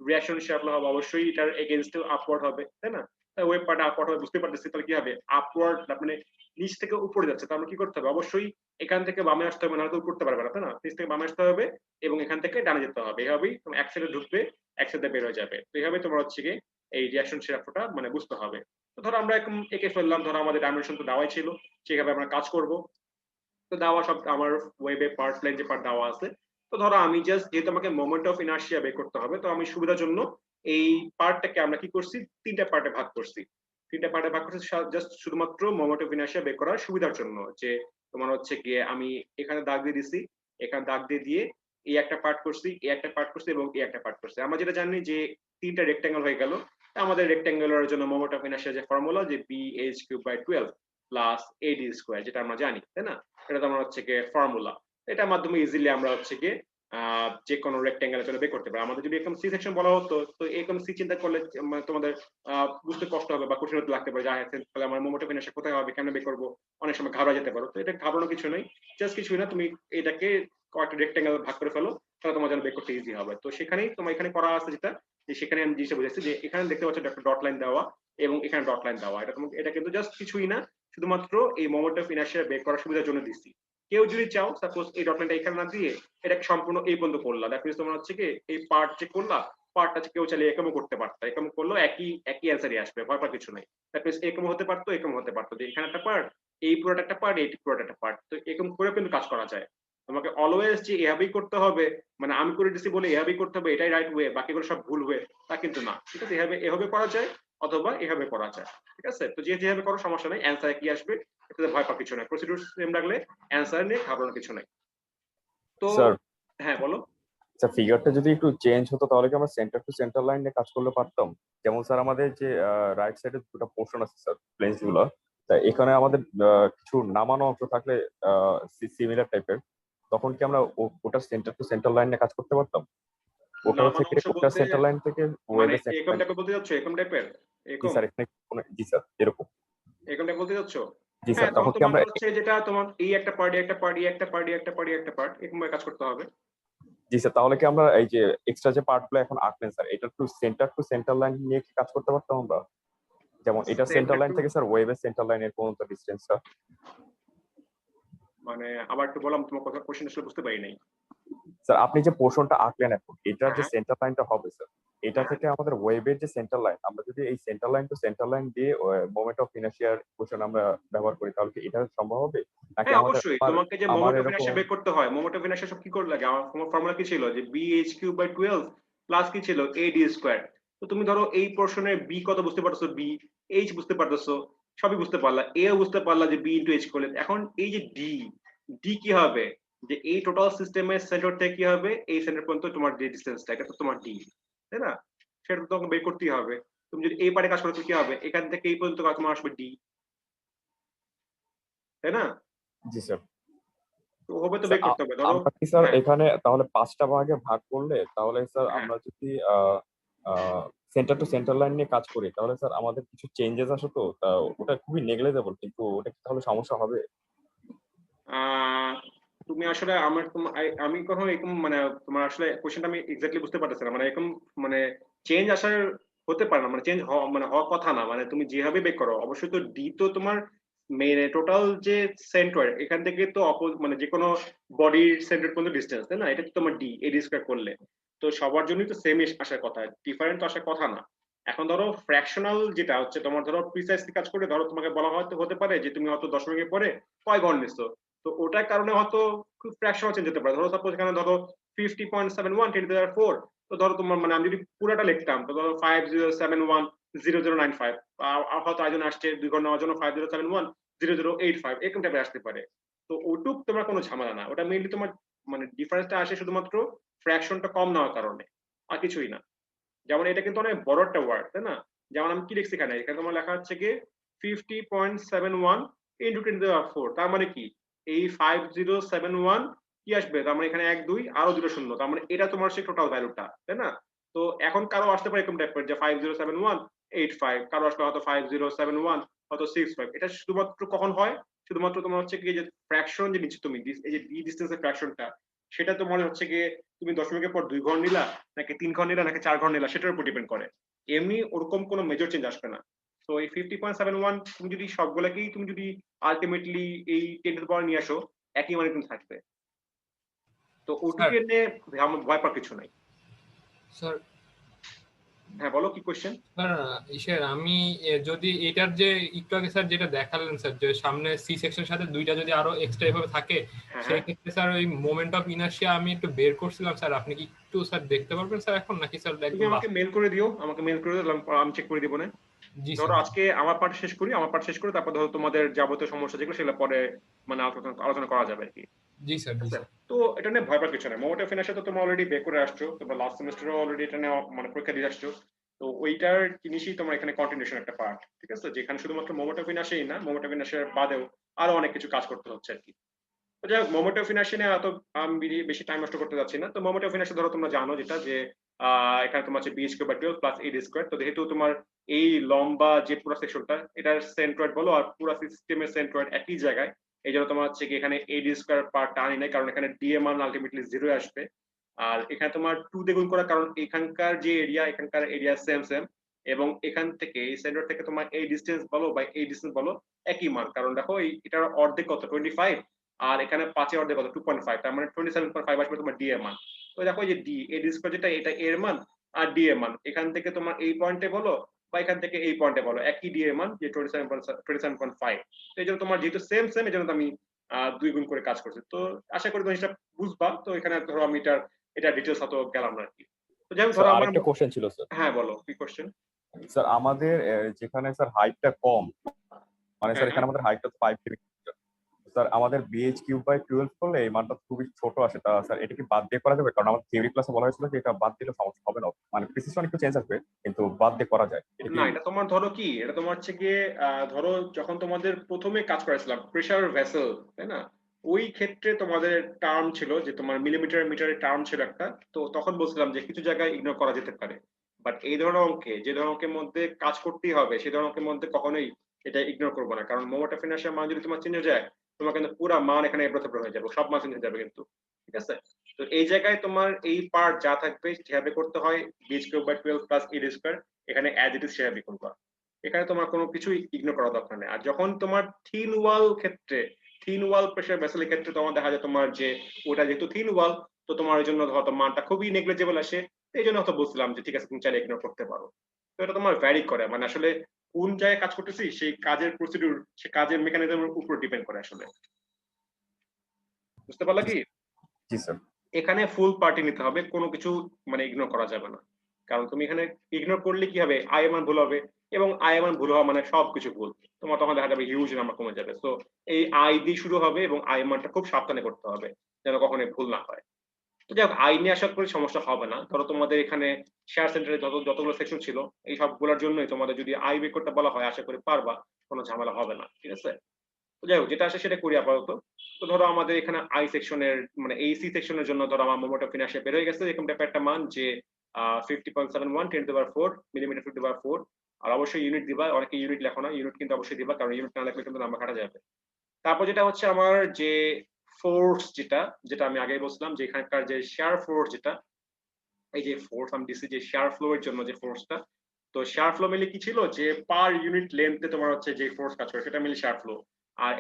রিঅ্যাকশন শেয়ার ফ্লো হবে অবশ্যই এটার এগেইনস্ট আপওয়ার্ড হবে, তাই না? ওয়েভ পার্ট আপওয়ার্ড হবে, বুঝতে পারতেছি তাহলে কি হবে আপওয়ার্ড, মানে নিচ থেকে উপরে যাচ্ছে, তার মানে কি করতে হবে অবশ্যই এখান থেকে বামে আসতে হবে, নাহলে তো করতে পারবে না, তাই না? নিচ থেকে বামে আসতে হবে এবং এখান থেকে ডানে যেতে হবে, এইভাবেই তুমি এক সাইডে ঢুকবে এক সাইডে বের হয়ে যাবে। তো এইভাবে তোমার হচ্ছে কি এই রিঅ্যাকশন শেয়ার ফ্লোটা মানে বুঝতে হবে। তো ধরো আমরা এরকম এঁকে ফেললাম, ধরো আমাদের ডাইমেনশন তো দেওয়াই ছিল, সেভাবে আমরা কাজ করব। তো দেওয়া সব আমার ওয়েবে পার্ট প্লেন যে পার্ট দেওয়া আছে। তো ধরো আমি জাস্ট যেহেতু আমাকে মোমেন্ট অফ ইনার্শিয়া বের করতে হবে, তো আমি সুবিধার জন্য এই পার্টটাকে আমরা কি করছি তিনটা পার্টে ভাগ করছি। তিনটা পার্টে ভাগ করছি জাস্ট শুধুমাত্র মোমেন্ট অফ ইনার্শিয়া বের করার সুবিধার জন্য, যে তোমার হচ্ছে গিয়ে আমি এখানে দাগ দিয়ে দিছি, এখানে দাগ দিয়ে দিয়ে এই একটা পার্ট করছি, এই একটা পার্ট করছি এবং এই একটা পার্ট করছি। আমরা যেটা জানি যে তিনটা রেক্ট্যাঙ্গেল হয়ে গেল, আমাদের রেক্ট্যাঙ্গুলারের জন্য মোমেন্ট অফ ইনার্শিয়া যে ফর্মুলা যে bh³/12 প্লাস ad², যেটা আমরা জানি, তাই না? এটা তোমার হচ্ছে গিয়ে ফর্মুলা, এটার মাধ্যমে ইজিলি আমরা হচ্ছে গিয়ে যে কোনো রেক্ট্যাঙ্গেলের জন্য বের করতে পারি। আমাদের যদি এরকম সি সেকশন বলা হতো, তো এরকম সি চিন্তা করলে মানে তোমাদের বুঝতে কষ্ট হবে বা কঠিন হতে লাগতে পারে, তাহলে আমার মোমেন্ট অফ ইনার্শিয়া কোথায় হবে, কেমনে বের করবো, অনেক সময় ঘাবড়ে যেতে পারো। তো এটা ঘাবড়ানো কিছু নেই, জাস্ট কিছুই না, তুমি এটাকে কয়েকটা রেক্ট্যাঙ্গেল ভাগ করে ফেলো, তাহলে তোমার জন্য বের করতে ইজি হবে। তো সেখানেই তোমার এখানে করা আছে যেটা, যে সেখানে আমি জিনিসটা বুঝেছি যে এখানে দেখতে পাচ্ছ একটা ডট লাইন দেওয়া এবং এখানে ডট লাইন দেওয়া, এটা তোমাকে এটা কিন্তু জাস্ট কিছুই না, শুধুমাত্র এই মোমেন্ট অফ ইনার্শিয়া বের করার সুবিধার জন্য দিচ্ছি। কেউ যদি চাও সাপোজ এই ডট লাইনটা এখানে না দিয়ে এটাকে সম্পূর্ণ এই পর্যন্ত করলা, দ্যাট মিন্স তোমার হচ্ছে কি এই পার্ট যে করলা পার্টটা কেউ চাইলে এরকমও করতে পারতো, এরকম করলো একই একই অ্যান্সারই আসবে, ভয় পাওয়ার কিছু নাই। দ্যাট মিন্স এরকম হতে পারতো, এরকম হতে পারতো, যে এখানে একটা পার্ট, এই পুরোটা একটা পার্ট, এই পুরোটা একটা পার্ট, তো এরকম করে কিন্তু কাজ করা যায়। তোমাকে অলওয়েজ যে এভাবেই করতে হবে, মানে আমি করে দিছি বলে এভাবেই করতে হবে এটাই রাইট ওয়ে, বাকিগুলো সব ভুল ওয়ে, তা কিন্তু না, ঠিক আছে? এভাবে করা যায় অথবা এভাবে করা যায়, ঠিক আছে? তো যেভাবে করো সমস্যা নাই, অ্যান্সার কি আসবে এটাতে ভয় পাওয়ার কিছু নাই, প্রসিডিউর সেম রাখলে অ্যান্সার নিয়ে ঘাবড়ানোর কিছু নাই। তো স্যার, হ্যাঁ বলো। স্যার ফিগারটা যদি একটু চেঞ্জ হতো তাহলে কি আমরা সেন্টার টু সেন্টার লাইন নিয়ে কাজ করলে পারতাম? যেমন স্যার আমাদের যে রাইট সাইডে দুটো পোর্শন আছে স্যার প্লেনস গুলো, তা এখানে আমাদের কিছু নামানো অংশ থাকলে সিমিলার টাইপের, তখন কি আমরা ওটা সেন্টার টু সেন্টার লাইন নিয়ে কাজ করতে পারতাম? ওটা নামানো থেকে অংশ ওটা বলতে সেন্টার লাইন থেকে মানে ওয়েবে সেন্টার এরকম লাইন। টাইপের বলতে যাচ্ছ, এরকম টাইপের, জি এরকম স্যার, এখানে জি স্যার এরকম। এরকম টাইপ বলতে যাচ্ছ? জি হ্যাঁ, স্যার, তখন তখন কি আমরা তোমাকে হচ্ছে যেটা তোমার এই একটা পার্টি একটা পার্টি একটা পার্টি একটা পার্টি একটা পার্ট এরকম ভাবে কাজ করতে হবে। জি স্যার, তাহলে কি আমরা এই যে এক্সট্রা যে পার্ট গুলো এখন আঁকলেন স্যার, এটা টু সেন্টার লাইন নিয়ে কি কাজ করতে পারতাম আমরা? যেমন এটা সেন্টার সেন্টার লাইন টু থেকে স্যার ওয়েবের সেন্টার লাইনের পর্যন্ত ডিসটেন্সটা। মানে আবার একটু বললাম, তোমার কথা কোশ্চেন আসলে বুঝতে পারি নাই। স্যার আপনি যে পোর্শনটা আঁকলেন এখন, এটার যে হ্যাঁ সেন্টার লাইনটা হবে স্যার, এটা হ্যাঁ থেকে আমাদের ওয়েবের যে সেন্টার লাইন, আমরা যদি এই centre line to centre line দিয়ে মোমেন্ট অফ ইনার্শিয়ার কোশ্চেন আমরা ব্যবহার করি, তাহলে কি এটা সম্ভব হবে? নাকি হ্যাঁ আমাদের অবশ্যই, আমার তোমাকে যে আমার মোমেন্ট অফ এরকম? ইনার্শিয়া বের করতে হয়, মোমেন্ট অফ ইনার্শিয়া সব কি করে লাগে, আমার ফর্মুলা কি ছিল যে bh³/12 প্লাস কি ছিল ad²। তো তুমি ধরো এই পোর্শনের বি কত বুঝতে পারছো, বি এইচ বুঝতে পারতেছো, সবই বুঝতে পারলা, এ ও বুঝতে পারলা যে বি ইনটু এইচ করলে, এখন এই যে ডি, ডি কি হবে, যে এই টোটাল সিস্টেমের সেন্টার থেকে কি হবে এই সেন্টার পর্যন্ত তোমার যে ডিসটেন্সটা, এটা তো তোমার ডি, তাই না? সেটা তো তোমাকে বের করতেই হবে। তুমি যদি এই পারে কাজ করো তো কি হবে, এখান থেকে এই পর্যন্ত কাজ তোমার আসবে ডি, তাই না? জি স্যার। তো হবে তো স্যার, বের করতে হবে ধরো। আমরা কি স্যার হ্যাঁ এখানে তাহলে 5টা ভাগে ভাগ করলে, তাহলে স্যার হ্যাঁ আমরা যদি সেন্টার টু সেন্টার লাইন নিয়ে কাজ করি, তাহলে স্যার আমাদের কিছু চেঞ্জেস আসে, তো তা ওটা খুবই নেগলেজেবল, কিন্তু ওটা কি তাহলে সমস্যা হবে? আহ, তুমি আসলে আমার আমি কখনো এরকম মানে তোমার আসলে কোশ্চেনটা আমি এক্স্যাক্টলি বুঝতে পারতেছি না, মানে এরকম মানে চেঞ্জ আসার হতে পারে না, মানে চেঞ্জ মানে হওয়ার কথা না, মানে তুমি যেভাবে বের করো অবশ্যই তো ডি তো তোমার মেন টোটাল যে সেন্টার এখান থেকে তো মানে যে কোনো বডির সেন্টার পর্যন্ত ডিস্টেন্স, তাই না? এটা তো তোমার ডি ad² করলে তো সবার জন্যই তো সেম আসার কথা, ডিফারেন্ট তো আসার কথা না। এখন ধরো ফ্র্যাকশনাল যেটা হচ্ছে তোমার ধরো প্রিসাইসলি কাজ করে, ধরো তোমাকে বলা হয়তো হতে পারে যে তুমি হয়তো দশমিকের পরে কয় ঘর নিচ্ছ, তো ওটার কারণে হয়তো ফ্র্যাকশন চেঞ্জ হতে পারে। ধরো সাপোজ এখানে ধরো 50.71 10⁴, তো ধরো তোমার মানে আমি যদি পুরোটা লিখতাম তো ধরো 50710095, আর হয়তো আয়োজন আসছে 2 ঘর নেওয়ার জন্য 50710085 এরকম টাইপের আসতে পারে। তো ওটুক তোমার কোনো ঝামেলা না, ওটা মেইনলি তোমার মানে ডিফারেন্সটা আসে শুধুমাত্র ফ্র্যাকশনটা কম নেওয়ার কারণে, আর কিছুই না। যেমন এটা কিন্তু অনেক বড় একটা ওয়ার্ড, তাই না? যেমন আমি কি লিখছি এখানে, এখানে তোমার লেখা হচ্ছে কি 50.71 × 10⁴, তার মানে কি এই 5071 কি আসবে, তার মানে এখানে 1 2 আরো দুটো শূন্য, তার মানে এটা তোমার সেই টোটাল ভ্যালুটা, তাই না? তো এখন কারো আসতে পারে এরকম টাইপের যে 507185, কারো আসলে হয়তো 5071 হয়তো 65। এটা শুধুমাত্র কখন হয়? শুধুমাত্র তোমার হচ্ছে গিয়ে যে ফ্র্যাকশন যে নিচ্ছ তুমি, এই যে ডি ডিসটেন্সের ফ্র্যাকশনটা, সেটা তোমার হচ্ছে গিয়ে তুমি দশমিকের পর 2 ঘর নিলা নাকি 3 ঘর নিলা নাকি 4 ঘর নিলা, সেটার উপর ডিপেন্ড করে। এমনি ওরকম কোনো মেজর চেঞ্জ আসবে না। তো এই 50.71 তুমি যদি সবগুলাকেই তুমি যদি আলটিমেটলি এই 10 এর পাওয়ার নিয়ে আসো, একই মানে কিন্তু থাকবে। তো ওটুকু নিয়ে ভয় পাওয়ার কিছু নাই। স্যার হ্যাঁ বলো, কি কোশ্চেন? স্যার আমি যদি এটার যে একটু আগে স্যার যেটা দেখালেন স্যার, যে সামনে সি সেকশনের সাথে দুইটা যদি আরো এক্সট্রা এভাবে থাকে, সেই ক্ষেত্রে স্যার ওই মোমেন্ট অফ ইনার্শিয়া আমি একটু বের করছিলাম স্যার, আপনি কি একটু স্যার দেখতে পারবেন স্যার এখন, নাকি স্যার তুমি আমাকে মেল করে দিও, আমাকে মেল করে দিও, আমি চেক করে দিব না। জি ধরো স্যার। আজকে আমার পার্ট শেষ করি, আমার পার্ট শেষ করে তারপর ধরো তোমাদের যাবতীয় সমস্যা যেগুলো সেগুলো পরে মানে আলোচনা করা যাবে আর কি। জি স্যার। জি স্যার। তো এটা নিয়ে ভয় পাওয়ার কিছু নাই। মোমেন্ট অফ ইনার্শিয়া তো তোমরা অলরেডি বের করে আসছো, তোমরা লাস্ট সেমিস্টারে অলরেডি এটা নিয়ে মানে পরীক্ষা দিয়ে আসছো। তো ওইটার জিনিসই তোমার এখানে কন্টিনিউশন একটা পার্ট, ঠিক আছে? যেখানে শুধুমাত্র মোমেন্ট অফ ইনার্শিয়াই না, মোমেন্ট অফ ইনার্শিয়ার বাদেও আরো অনেক কিছু কাজ করতে হচ্ছে আর কি। তো যাই হোক, মোমেন্ট অফ ইনার্শিয়া নিয়ে এত আমি বেশি টাইম নষ্ট করতে যাচ্ছি না। তো মোমেন্ট অফ ইনার্শিয়া ধরো তোমরা জানো যেটা যে এখানে তোমার হচ্ছে b² + 12 + a²। তো যেহেতু তোমার এই লম্বা যে পুরো সেকশনটা, এটার সেন্ট্রয়েড বলো আর পুরো সিস্টেমের সেন্ট্রয়েড একই জায়গায়, এই জন্য তোমার হচ্ছে কি এখানে ad² পার্ট আনি নাই, কারণ এখানে d এর মান আলটিমেটলি 0 আসবে। আর এখানে তোমার 2 দিয়ে গুণ করা, কারণ এখানকার যে এরিয়া, এখানকার এরিয়া সেম সেম, এবং এখান থেকে এই সেন্টার থেকে তোমার এই ডিসটেন্স বলো বা এই ডিসটেন্স বলো একই মান, কারণ দেখো এটার অর্ধেক কত 25, আর এখানে 5 এর অর্ধেক কত 2.5, তার মানে 27.5 আসবে তোমার ডি এর মান। তো দেখো এই যে ডি ad² যেটা, এটা এর মান আর ডি এর মান, এখান থেকে তোমার এই পয়েন্টে বলো বা এখান থেকে এই পয়েন্টে বলো একই ডি এর মান যে 27.5। তো এই জন্য তোমার যেহেতু সেম সেম, এই জন্য আমি 2 গুণ করে কাজ করছি। তো আশা করি তুমি জিনিসটা বুঝবা। তো এখানে ধরো আমি এটা ডিটেইলস হয়তো গেলাম না আর কি। তো যাই হোক ধরো আমার আরেকটা কোশ্চেন ছিল স্যার। হ্যাঁ বলো, কি কোশ্চেন? স্যার আমাদের যেখানে স্যার হাইটটা কম, মানে স্যার এখানে আমাদের হাইটটা 5 সেন্টিমিটার, স্যার আমাদের bh³/12 করলে এই মানটা খুবই ছোট আসে। তা স্যার এটা কি বাদ দিয়ে করা যাবে? কারণ আমাদের থিওরি ক্লাসে বলা হয়েছিল যে এটা বাদ দিলে সমস্যা হবে না, মানে প্রিসিশন একটু চেঞ্জ আসবে, কিন্তু বাদ দিয়ে করা যায়। এটা কি? না, এটা তোমার ধরো কি, এটা তোমার হচ্ছে গিয়ে ধরো যখন তোমাদের প্রথমে কাজ করেছিলাম প্রেসার ভেসেল, তাই না? ওই ক্ষেত্রে তোমাদের টার্ম ছিল যে তোমার মিলিমিটার মিটারের টার্ম ছিল একটা। তো তখন বলছিলাম যে কিছু জায়গায় ইগনোর করা যেতে পারে, বাট এই ধরনের অঙ্কে, যে ধরনের অঙ্কের মধ্যে কাজ করতেই হবে, সেই ধরনের অঙ্কের মধ্যে কখনোই এটা ইগনোর করবো না। কারণ মোমেন্ট অফ ইনার্শিয়ার মান যদি তোমার চেঞ্জ হয়ে যায়, তোমার কিন্তু পুরো মান এখানে এবড়োথেবড়ো হয়ে যাবে, সব মান চেঞ্জ হয়ে যাবে কিন্তু, ঠিক আছে? তো এই জায়গায় তোমার এই পার্ট যা থাকবে সেভাবে করতে হয়, bh³/12 + a², এখানে অ্যাজ ইট ইজ সেভাবে করবা। এখানে তোমার কোনো কিছুই ইগনোর করা দরকার নেই। আর যখন তোমার থিন ওয়াল ক্ষেত্রে, থিন ওয়াল প্রেসার ভেসেলের ক্ষেত্রে তোমার দেখা যায় তোমার যে ওটা যেহেতু থিন ওয়াল, তো তোমার ওই জন্য হয়তো মানটা খুবই নেগলিজেবল আসে। এই জন্য হয়তো বলছিলাম যে ঠিক আছে তুমি চাইলে ইগনোর করতে পারো। তো এটা তোমার ভ্যারি করে, মানে আসলে কোন জায়গায় কাজ করতেছি সেই কাজের প্রসিডিউর, সেই কাজের মেকানিজমের উপর ডিপেন্ড করে আসলে। বুঝতে পারলা কি? জি স্যার। এখানে ফুল পার্টি নিতে হবে, কোনো কিছু মানে ইগনোর করা যাবে না। কারণ তুমি এখানে ইগনোর করলে কি হবে, আই এর মান ভুল হবে, এবং আই এর মান ভুল হওয়া মানে সবকিছু ভুল, তোমার তখন দেখা যাবে হিউজ নাম্বার কমে যাবে। তো এই আই দিয়ে শুরু হবে এবং আই এর মানটা খুব সাবধানে করতে হবে যেন কখনোই ভুল না হয়। তো যাই হোক, আই নিয়ে আশা করি সমস্যা হবে না। ধরো তোমাদের এখানে শেয়ার সেন্টারে যতগুলো সেকশন ছিল, এই সবগুলোর জন্যই তোমাদের যদি আই বের করতে বলা হয়, আশা করি পারবা, কোনো ঝামেলা হবে না, ঠিক আছে? তো যাই হোক, যেটা আসে সেটা করি আপাতত। তো ধরো আমাদের এখানে আই সেকশনের মানে এই সি সেকশনের জন্য ধরো আমার মোমেন্ট অফ ইনার্শিয়া বের হয়ে গেছে এরকম টাইপের একটা মান যে 50.71 10⁴ মিলিমিটার টু দি পাওয়ার 4। আর অবশ্যই ইউনিট দিবা, অনেকে ইউনিট লেখো না, ইউনিট কিন্তু অবশ্যই দিবা, কারণ ইউনিট না লিখলে কিন্তু নাম্বার কাটা যাবে। তারপর যেটা হচ্ছে আমার যে ফোর্স, যেটা আমি আগেই বলছিলাম যে এখানকার যে শেয়ার ফোর্স, যেটা এই যে ফোর্স আমি দিছি যে শেয়ার ফ্লো এর জন্য যে ফোর্সটা, তো শেয়ার ফ্লো মিলে কি ছিল যে পার ইউনিট লেন্থে তোমার হচ্ছে যে ফোর্স কাজ করে সেটা মিলে শেয়ার ফ্লো। আর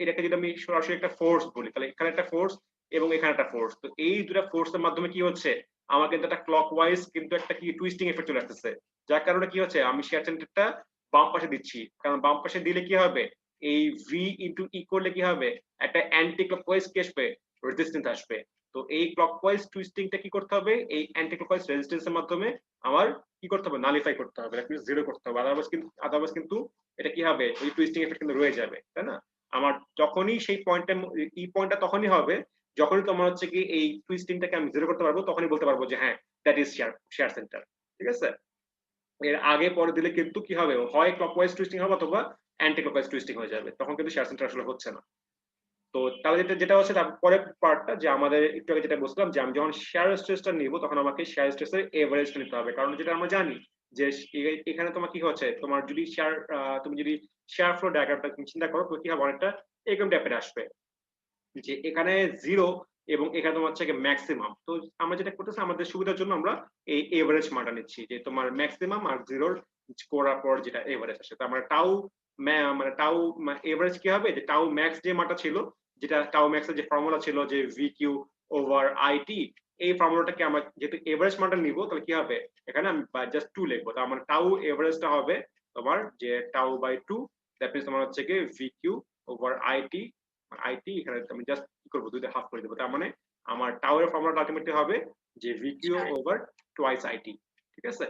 এটাকে যদি আমি সরাসরি একটা ফোর্স বলি, তাহলে এখানে একটা ফোর্স এবং এখানে একটা ফোর্স, তো এই দুটো ফোর্সের মাধ্যমে কি হচ্ছে, আমার কিন্তু একটা ক্লকওয়াইজ কিন্তু একটা কি টুইস্টিং এফেক্ট চলে আসতেছে, যার কারণে কি হচ্ছে আমি শেয়ার সেন্টারটা বাম পাশে দিচ্ছি, কারণ বাম পাশে দিলে কি হবে, এই ভি ইনটু ই করলে কি হবে, একটা অ্যান্টি ক্লকওয়াইজ কি আসবে, রেজিস্ট্যান্স আসবে। তো এই ক্লকওয়াইজ টুইস্টিংটা কি করতে হবে, এই অ্যান্টি ক্লকওয়াইজ রেজিস্ট্যান্সের মাধ্যমে আমার কি করতে হবে, নালিফাই করতে হবে, দ্যাট মিন্স জিরো করতে হবে। আদারওয়াইজ কিন্তু এটা কি হবে, ওই টুইস্টিং এফেক্ট কিন্তু রয়ে যাবে, তাই না? আমার যখনই সেই পয়েন্টটা, এই পয়েন্টটা তখনই হবে যখনই তোমার হচ্ছে কি এই টুইস্টিংটাকে আমি জিরো করতে পারবো, তখনই বলতে পারবো যে হ্যাঁ দ্যাট ইজ শেয়ার সেন্টার, ঠিক আছে? এর আগে পরে দিলে কিন্তু কি হবে, হয় ক্লকওয়াইজ টুইস্টিং হবে অথবা অ্যান্টি ক্লকওয়াইজ টুইস্টিং হয়ে যাবে, তখন কিন্তু শেয়ার সেন্টার আসলে হচ্ছে না। তো তাহলে যেটা হচ্ছে তার পরের পার্টটা যে আমাদের একটু আগে যেটা বলছিলাম যে আমি যখন শেয়ার স্ট্রেসটা নিব তখন আমাকে শেয়ার স্ট্রেসের এভারেজটা নিতে হবে, কারণ যেটা আমরা জানি যে এখানে তোমার কি হচ্ছে, তোমার যদি তুমি যদি শেয়ার ফ্লো ডায়াগ্রামটা তুমি চিন্তা করো তো কি হবে, অনেকটা এরকম টাইপের আসবে যে এখানে 0 এবং এখানে তোমার হচ্ছে ম্যাক্সিমাম। তো আমরা যেটা করতেছি আমাদের সুবিধার জন্য আমরা এই এভারেজ মানটা নিচ্ছি, যে তোমার ম্যাক্সিমাম আর 0 করার পর যেটা এভারেজ আসে। তো আমরা টাউ মানে টাউ এভারেজ কি হবে, যে টাউ ম্যাক্স যে মানটা ছিল, যেটা টাউ ম্যাক্স এর যে ফর্মুলা ছিল যে ভিকিউ ওভার আইটি, এই ফর্মুলাটাকে আমরা যেহেতু এভারেজ মানটা নিব তাহলে কি হবে, এখানে আমি জাস্ট 2 লিখবো। তো আমার টাউ এভারেজটা হবে তোমার যে টাউ বাই 2, দ্যাট মিন্স তোমার হচ্ছে কি ভিকিউ ওভার আইটি, আইটি এখানে আমি জাস্ট কি করবো, দুইটা হাফ করে দেবো। তার মানে আমার টাউ এর ফর্মুলাটা আলটিমেটলি হবে যে ভিকিউ ওভার টুয়াইস আইটি, ঠিক আছে,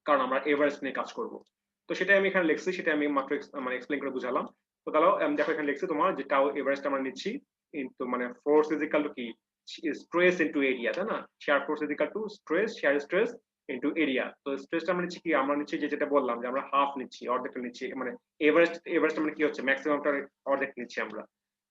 কারণ আমরা এভারেজ নিয়ে কাজ করব। তো সেটাই আমি এখানে লিখছি, সেটা আমি মাত্র মানে এক্সপ্লেইন করে বুঝালাম। তো তাহলে দেখো এখানে লিখছি তোমার যে টাউ এভারেজটা আমরা নিচ্ছি ইনটু মানে ফোর্স ইজ ইকুয়াল টু কি স্ট্রেস ইনটু এরিয়া, তাই না, share force is equal two stress share stress into area. তো স্ট্রেসটা আমরা নিচ্ছি কি, আমরা নিচ্ছি যে যেটা বললাম যে আমরা হাফ নিচ্ছি, অর্ধেকটা নিচ্ছি, মানে এভারেজটা মানে কি হচ্ছে ম্যাক্সিমামটার অর্ধেক নিচ্ছি আমরা।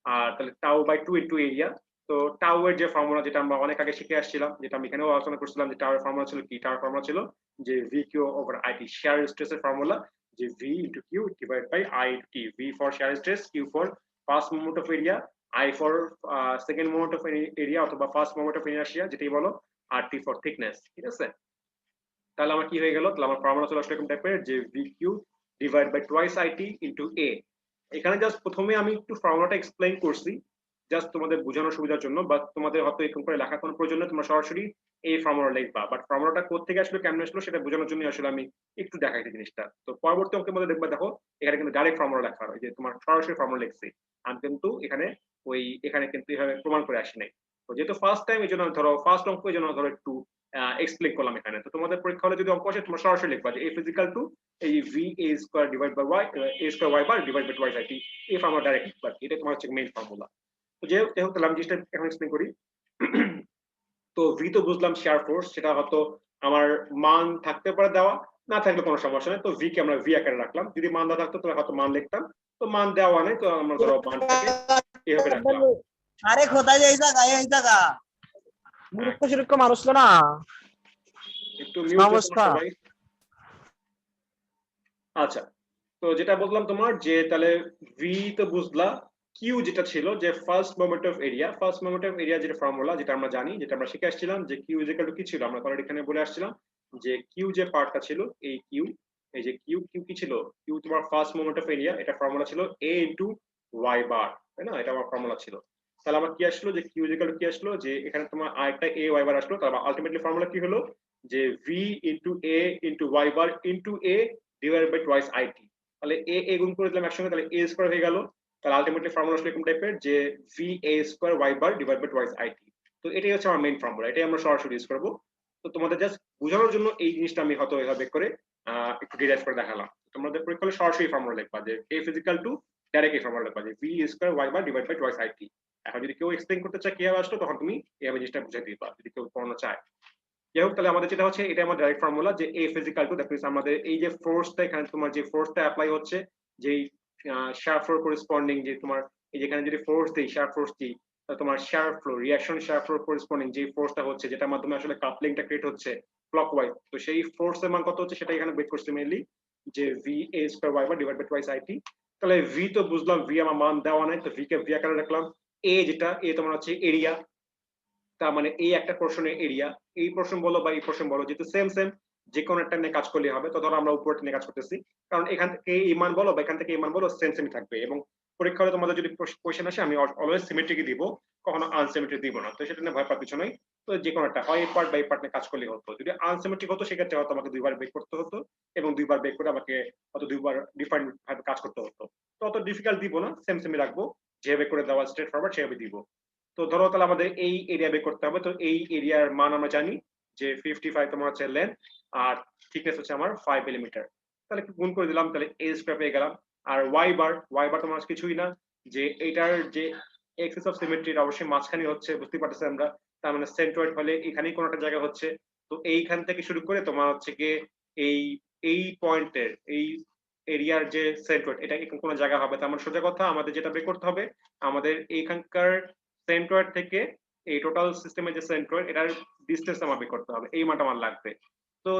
আর তাহলে টাউ বাই 2 ইনটু এরিয়া। তো টাউ এর যে ফর্মুলা যেটা আমরা অনেক আগে শিখে আসছিলাম, যেটা আমি এখানেও আলোচনা করছিলাম, যে টাউ এর ফর্মুলা ছিল কি, টাউ এর ফর্মুলা ছিল যে V Q over IT, shear স্ট্রেসের ফর্মুলা যে V into Q divide by I into T, V for shear stress, Q for first moment of area, I for second moment of area অথবা ফার্স্ট মোমেন্ট অফ ইনার্শিয়া যেটাই বলো, আর টি ফর থিকনেস, ঠিক আছে। তাহলে আমার কি হয়ে গেল, তাহলে আমার ফর্মুলা চলে আসলো এরকম টাইপের যে V Q divide by twice I T into A. এখানে জাস্ট প্রথমে আমি একটু ফর্মুলাটা এক্সপ্লেইন করছি জাস্ট তোমাদের বোঝানোর সুবিধার জন্য, বা তোমাদের হয়তো এরকম করে লেখার কোনো প্রয়োজন নেই, তোমরা সরাসরি এই ফর্মুলা লিখবা, বাট ফর্মুলাটা কোত্থেকে আসলো কেমনে আসলো সেটা বোঝানোর জন্য আসলে আমি একটু দেখাই জিনিসটা। তো পরবর্তী অঙ্কের মধ্যে দেখবা, দেখো এখানে কিন্তু ডাইরেক্ট ফর্মুলা লেখা হয়, যে তোমার সরাসরি ফর্মুলা লিখছি, আমি কিন্তু এখানে কিন্তু এভাবে প্রমাণ করে আসি নাই। তো যেহেতু ফার্স্ট টাইম, এই জন্য ধরো ফার্স্ট অঙ্ক, এই জন্য ধরো একটু এক্সপ্লেইন করলাম এখানে। তো তোমাদের পরীক্ষা হলে যদি অঙ্ক আসে তোমরা সরাসরি লিখবা যে এফ ইজিক্যাল টু এই V A square divide by Y, A square Y bar divide by twice IT, এই ফর্মুলা ডাইরেক্ট লিখবা, এটা তোমার হচ্ছে মেইন ফর্মুলা। তো যাই হোক তাহলে আমি জিনিসটা এখন এক্সপ্লেইন করি। তো ভি তো বুঝলাম শেয়ার ফোর্স, সেটা হয়তো আমার মান থাকতে পারে দেওয়া, না থাকলে কোনো সমস্যা নেই। তো ভি কে আমরা ভি আকারে রাখলাম, যদি মান দেওয়া থাকতো তাহলে হয়তো মান লিখতাম, তো মান দেওয়া নেই তো আমরা ধরো মানটাকে এভাবে রাখলাম। আরে কোথায় যাই জায়গা এই জায়গা মূর্খ সুরক্ষ মানুষ তো না, একটু মিউট নমস্কার। সবাই। আচ্ছা, তো যেটা বললাম তোমার যে তাহলে ভি তো বুঝলা, কিউ যেটা ছিল যে first moment of area, first moment of area যেটা ফর্মুলা যেটা আমরা জানি, যেটা আমরা শিখে আসছিলাম যে কিউ ইজ ইকুয়াল টু কি ছিল, আমরা অলরেডি এখানে বলে আসছিলাম যে কিউ যে পার্টটা ছিল এই কিউ, এই যে কিউ কিউ কি ছিল, কিউ তোমার ফার্স্ট মোমেন্ট অফ এরিয়া, এটা ফর্মুলা ছিল a ইনটু ওয়াই বার, তাই না, এটা আমার ফর্মুলা ছিল। তাহলে আমার কি আসলো যে কিউ ইজ ইকুয়াল টু কি আসলো, যে এখানে তোমার আরেকটা a ওয়াই বার আসলো, তাহলে আলটিমেটলি ফর্মুলা কি হলো যে v into a into Y bar into a divided by twice IT. তাহলে a গুণ করে দিলাম একসঙ্গে, তাহলে a স্কয়ার হয়ে গেল। তাহলে আলটিমেটলি ফর্মুলা আসলে এরকম টাইপের যে V A square Y bar divide by twice IT. তো এটাই হচ্ছে আমার মেইন ফর্মুলা, এটাই আমরা সরাসরি ইউজ করব। তো তোমাদের জাস্ট বোঝানোর জন্য এই জিনিসটা আমি হয়তো এভাবে করে একটু ডিরাইভ করে দেখালাম। তোমাদের পরীক্ষা হলে সরাসরি ফর্মুলা লিখবা যে a ফিজিক্যাল টু ডাইরেক্ট এই ফর্মুলা লিখবা যে V square Y bar divide by twice IT. এখন যদি কেউ এক্সপ্লেইন করতে চায় কিভাবে আসলো, তখন তুমি এইভাবে জিনিসটা বুঝাই দিবা যদি কেউ পড়ানো চায়। যাই হোক, তাহলে আমাদের যেটা হচ্ছে এটা আমার ডাইরেক্ট ফর্মুলা যে a is equal to that means আমাদের এই যে ফোর্সটা, এখানে তোমার যে ফোর্সটা অ্যাপ্লাই হচ্ছে, যেই শেয়ার ফ্লো করেসপন্ডিং, যে তোমার এই যেখানে যদি ফোর্স দেই শেয়ার ফোর্স দিই, তোমার share flow reaction share flow corresponding যে ফোর্সটা হচ্ছে, যেটার মাধ্যমে আসলে কাপলিংটা ক্রিয়েট হচ্ছে ক্লকওয়াইজ, তো সেই ফোর্সের মান কত হচ্ছে সেটা এখানে বের করছি মেইনলি যে V A square Y bar divide by twice IT. তাহলে ভি তো বুঝলাম, ভি আমার মান দেওয়া নাই, তো ভি কে ভি আকারে রাখলাম। এ যেটা এ তোমার হচ্ছে এরিয়া, তার মানে এই একটা পোর্শনের এরিয়া, এই পোর্শন বলো বা এই পোর্শন বলো, যেহেতু সেম সেম যে কোনো একটা নিয়ে কাজ করলে হবে, তো ধরো আমরা উপরে নিয়ে কাজ করতেছি, কারণ এখান থেকে এই মান বলো বা এখান থেকে এই মান বলো সেম সেম থাকবে, এবং পরীক্ষা হলে তোমাদের যদি কোশ্চেন আসে আমি অলওয়েজ সিমেট্রিক দিব, কখনো আনসিমেট্রিক দিব না। তো সেটা নিয়ে ভয় পাওয়ার কিছু নয়। তো যে কোনো একটা হয় এই পার্ট বা এই পার্ট নিয়ে কাজ করলে হতো, যদি আনসিমেট্রিক হতো সেক্ষেত্রে হয়তো আমাকে দুইবার বেক করতে হতো, এবং দুইবার বেক করে আমাকে হয়তো দুইবার ডিফারেন্ট ভাবে কাজ করতে হতো। তো অত ডিফিকাল্ট দিব না, সেম সেমই রাখবো, যেভাবে করে দেওয়া স্ট্রেট ফরওয়ার্ড সেভাবে দিব। তো ধরো তাহলে আমাদের এই এরিয়া বের করতে হবে, তো এই এরিয়ার মান আমরা জানি যে 55 তোমার হচ্ছে লেন্থ, আর থিকনেস হচ্ছে আমার 5 মিলিমিটার। তাহলে একটু গুণ করে দিলাম, তাহলে a স্কয়ার পেয়ে গেলাম। আর ওয়াই বার তোমার কিছুই না, যে এটার যে এক্সিস অফ সিমেট্রি অবশ্যই মাঝখানে হচ্ছে, বুঝতে পারতেছি আমরা, তার মানে সেন্ট্রয়েড হলে এখানেই কোনো একটা জায়গা হচ্ছে। তো এইখান থেকে শুরু করে তোমার হচ্ছে গিয়ে এই পয়েন্টের এই এরিয়ার যে সেন্ট্রয়েড এটা এখানে কোনো জায়গা হবে, তার মানে সোজা কথা আমাদের যেটা বের করতে হবে, আমাদের এইখানকার সেন্ট্রয়েড থেকে এই টোটাল সিস্টেমের যে সেন্ট্রয়েড এটার ডিসটেন্স আমার বের করতে হবে, এই মানটা আমার লাগবে। তো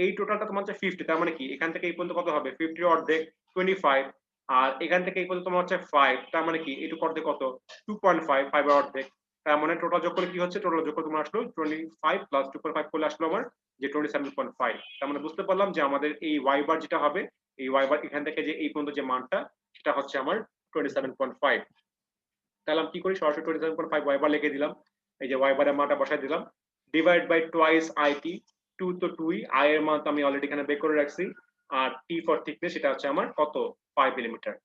এই টোটালটা তোমার হচ্ছে 50, তার মানে কি এখান থেকে এই পর্যন্ত কত হবে, 50 অর্ধেক 25, আর এখান থেকে এই পর্যন্ত তোমার হচ্ছে 5, তার মানে কি এইটুকু অর্ধেক কত 2.5, 5 এর অর্ধেক, তার মানে টোটাল যোগ করলে কি হচ্ছে, টোটাল যোগ করে তোমার আসলো 25 প্লাস 2.5 করলে আসলো আমার যে 27.5। তার মানে বুঝতে পারলাম যে আমাদের এই y বার যেটা হবে, এই y বার এখান থেকে যে এই পর্যন্ত যে মানটা সেটা হচ্ছে আমার 27.5। তাহলে আমি কি করি, সরাসরি 27.5 y বার লিখে দিলাম, এই যে y বারের মানটা বসাই দিলাম, ডিভাইড বাই টুয়াইস it, 2 তো 2ই, i এর মান তো আমি অলরেডি এখানে বের করে রাখছি, আর t ফর থিকনেস সেটা হচ্ছে আমার কত 5 মিলিমিটার।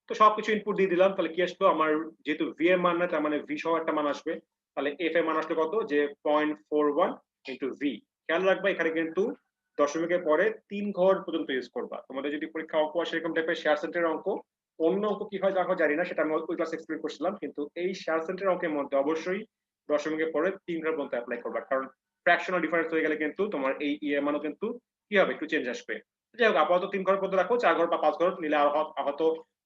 তো সবকিছু ইনপুট দিয়ে দিলাম, তাহলে কি আসলো আমার, যেহেতু v এর মান না তার মানে v সহ একটা মান আসবে, তাহলে f এর মান আসলো কত, যে 0.41 ইনটু v। খেয়াল রাখবা এখানে কিন্তু দশমিকের পরে 3 ঘর পর্যন্ত ইউজ করবা, তোমাদের যদি পরীক্ষা অঙ্ক হয় সেরকম টাইপের শেয়ার সেন্টারের অঙ্ক, অন্য অঙ্ক কি হয় দেখো জানি না, সেটা আমি ওই ক্লাসে এক্সপ্লেইন করছিলাম, কিন্তু এই শেয়ার সেন্টারের অঙ্কের মধ্যে অবশ্যই দশমিকের পরে 3 ঘর পর্যন্ত অ্যাপ্লাই করবা, কারণ ফ্র্যাকশনাল ডিফারেন্স হয়ে গেলে কিন্তু তোমার এই এর মানও কিন্তু কি হবে, একটু চেঞ্জ আসবে। যাই হোক আপাতত 3 ঘর পর্যন্ত রাখো, 4 ঘর বা 5 ঘর নিলে হয়তো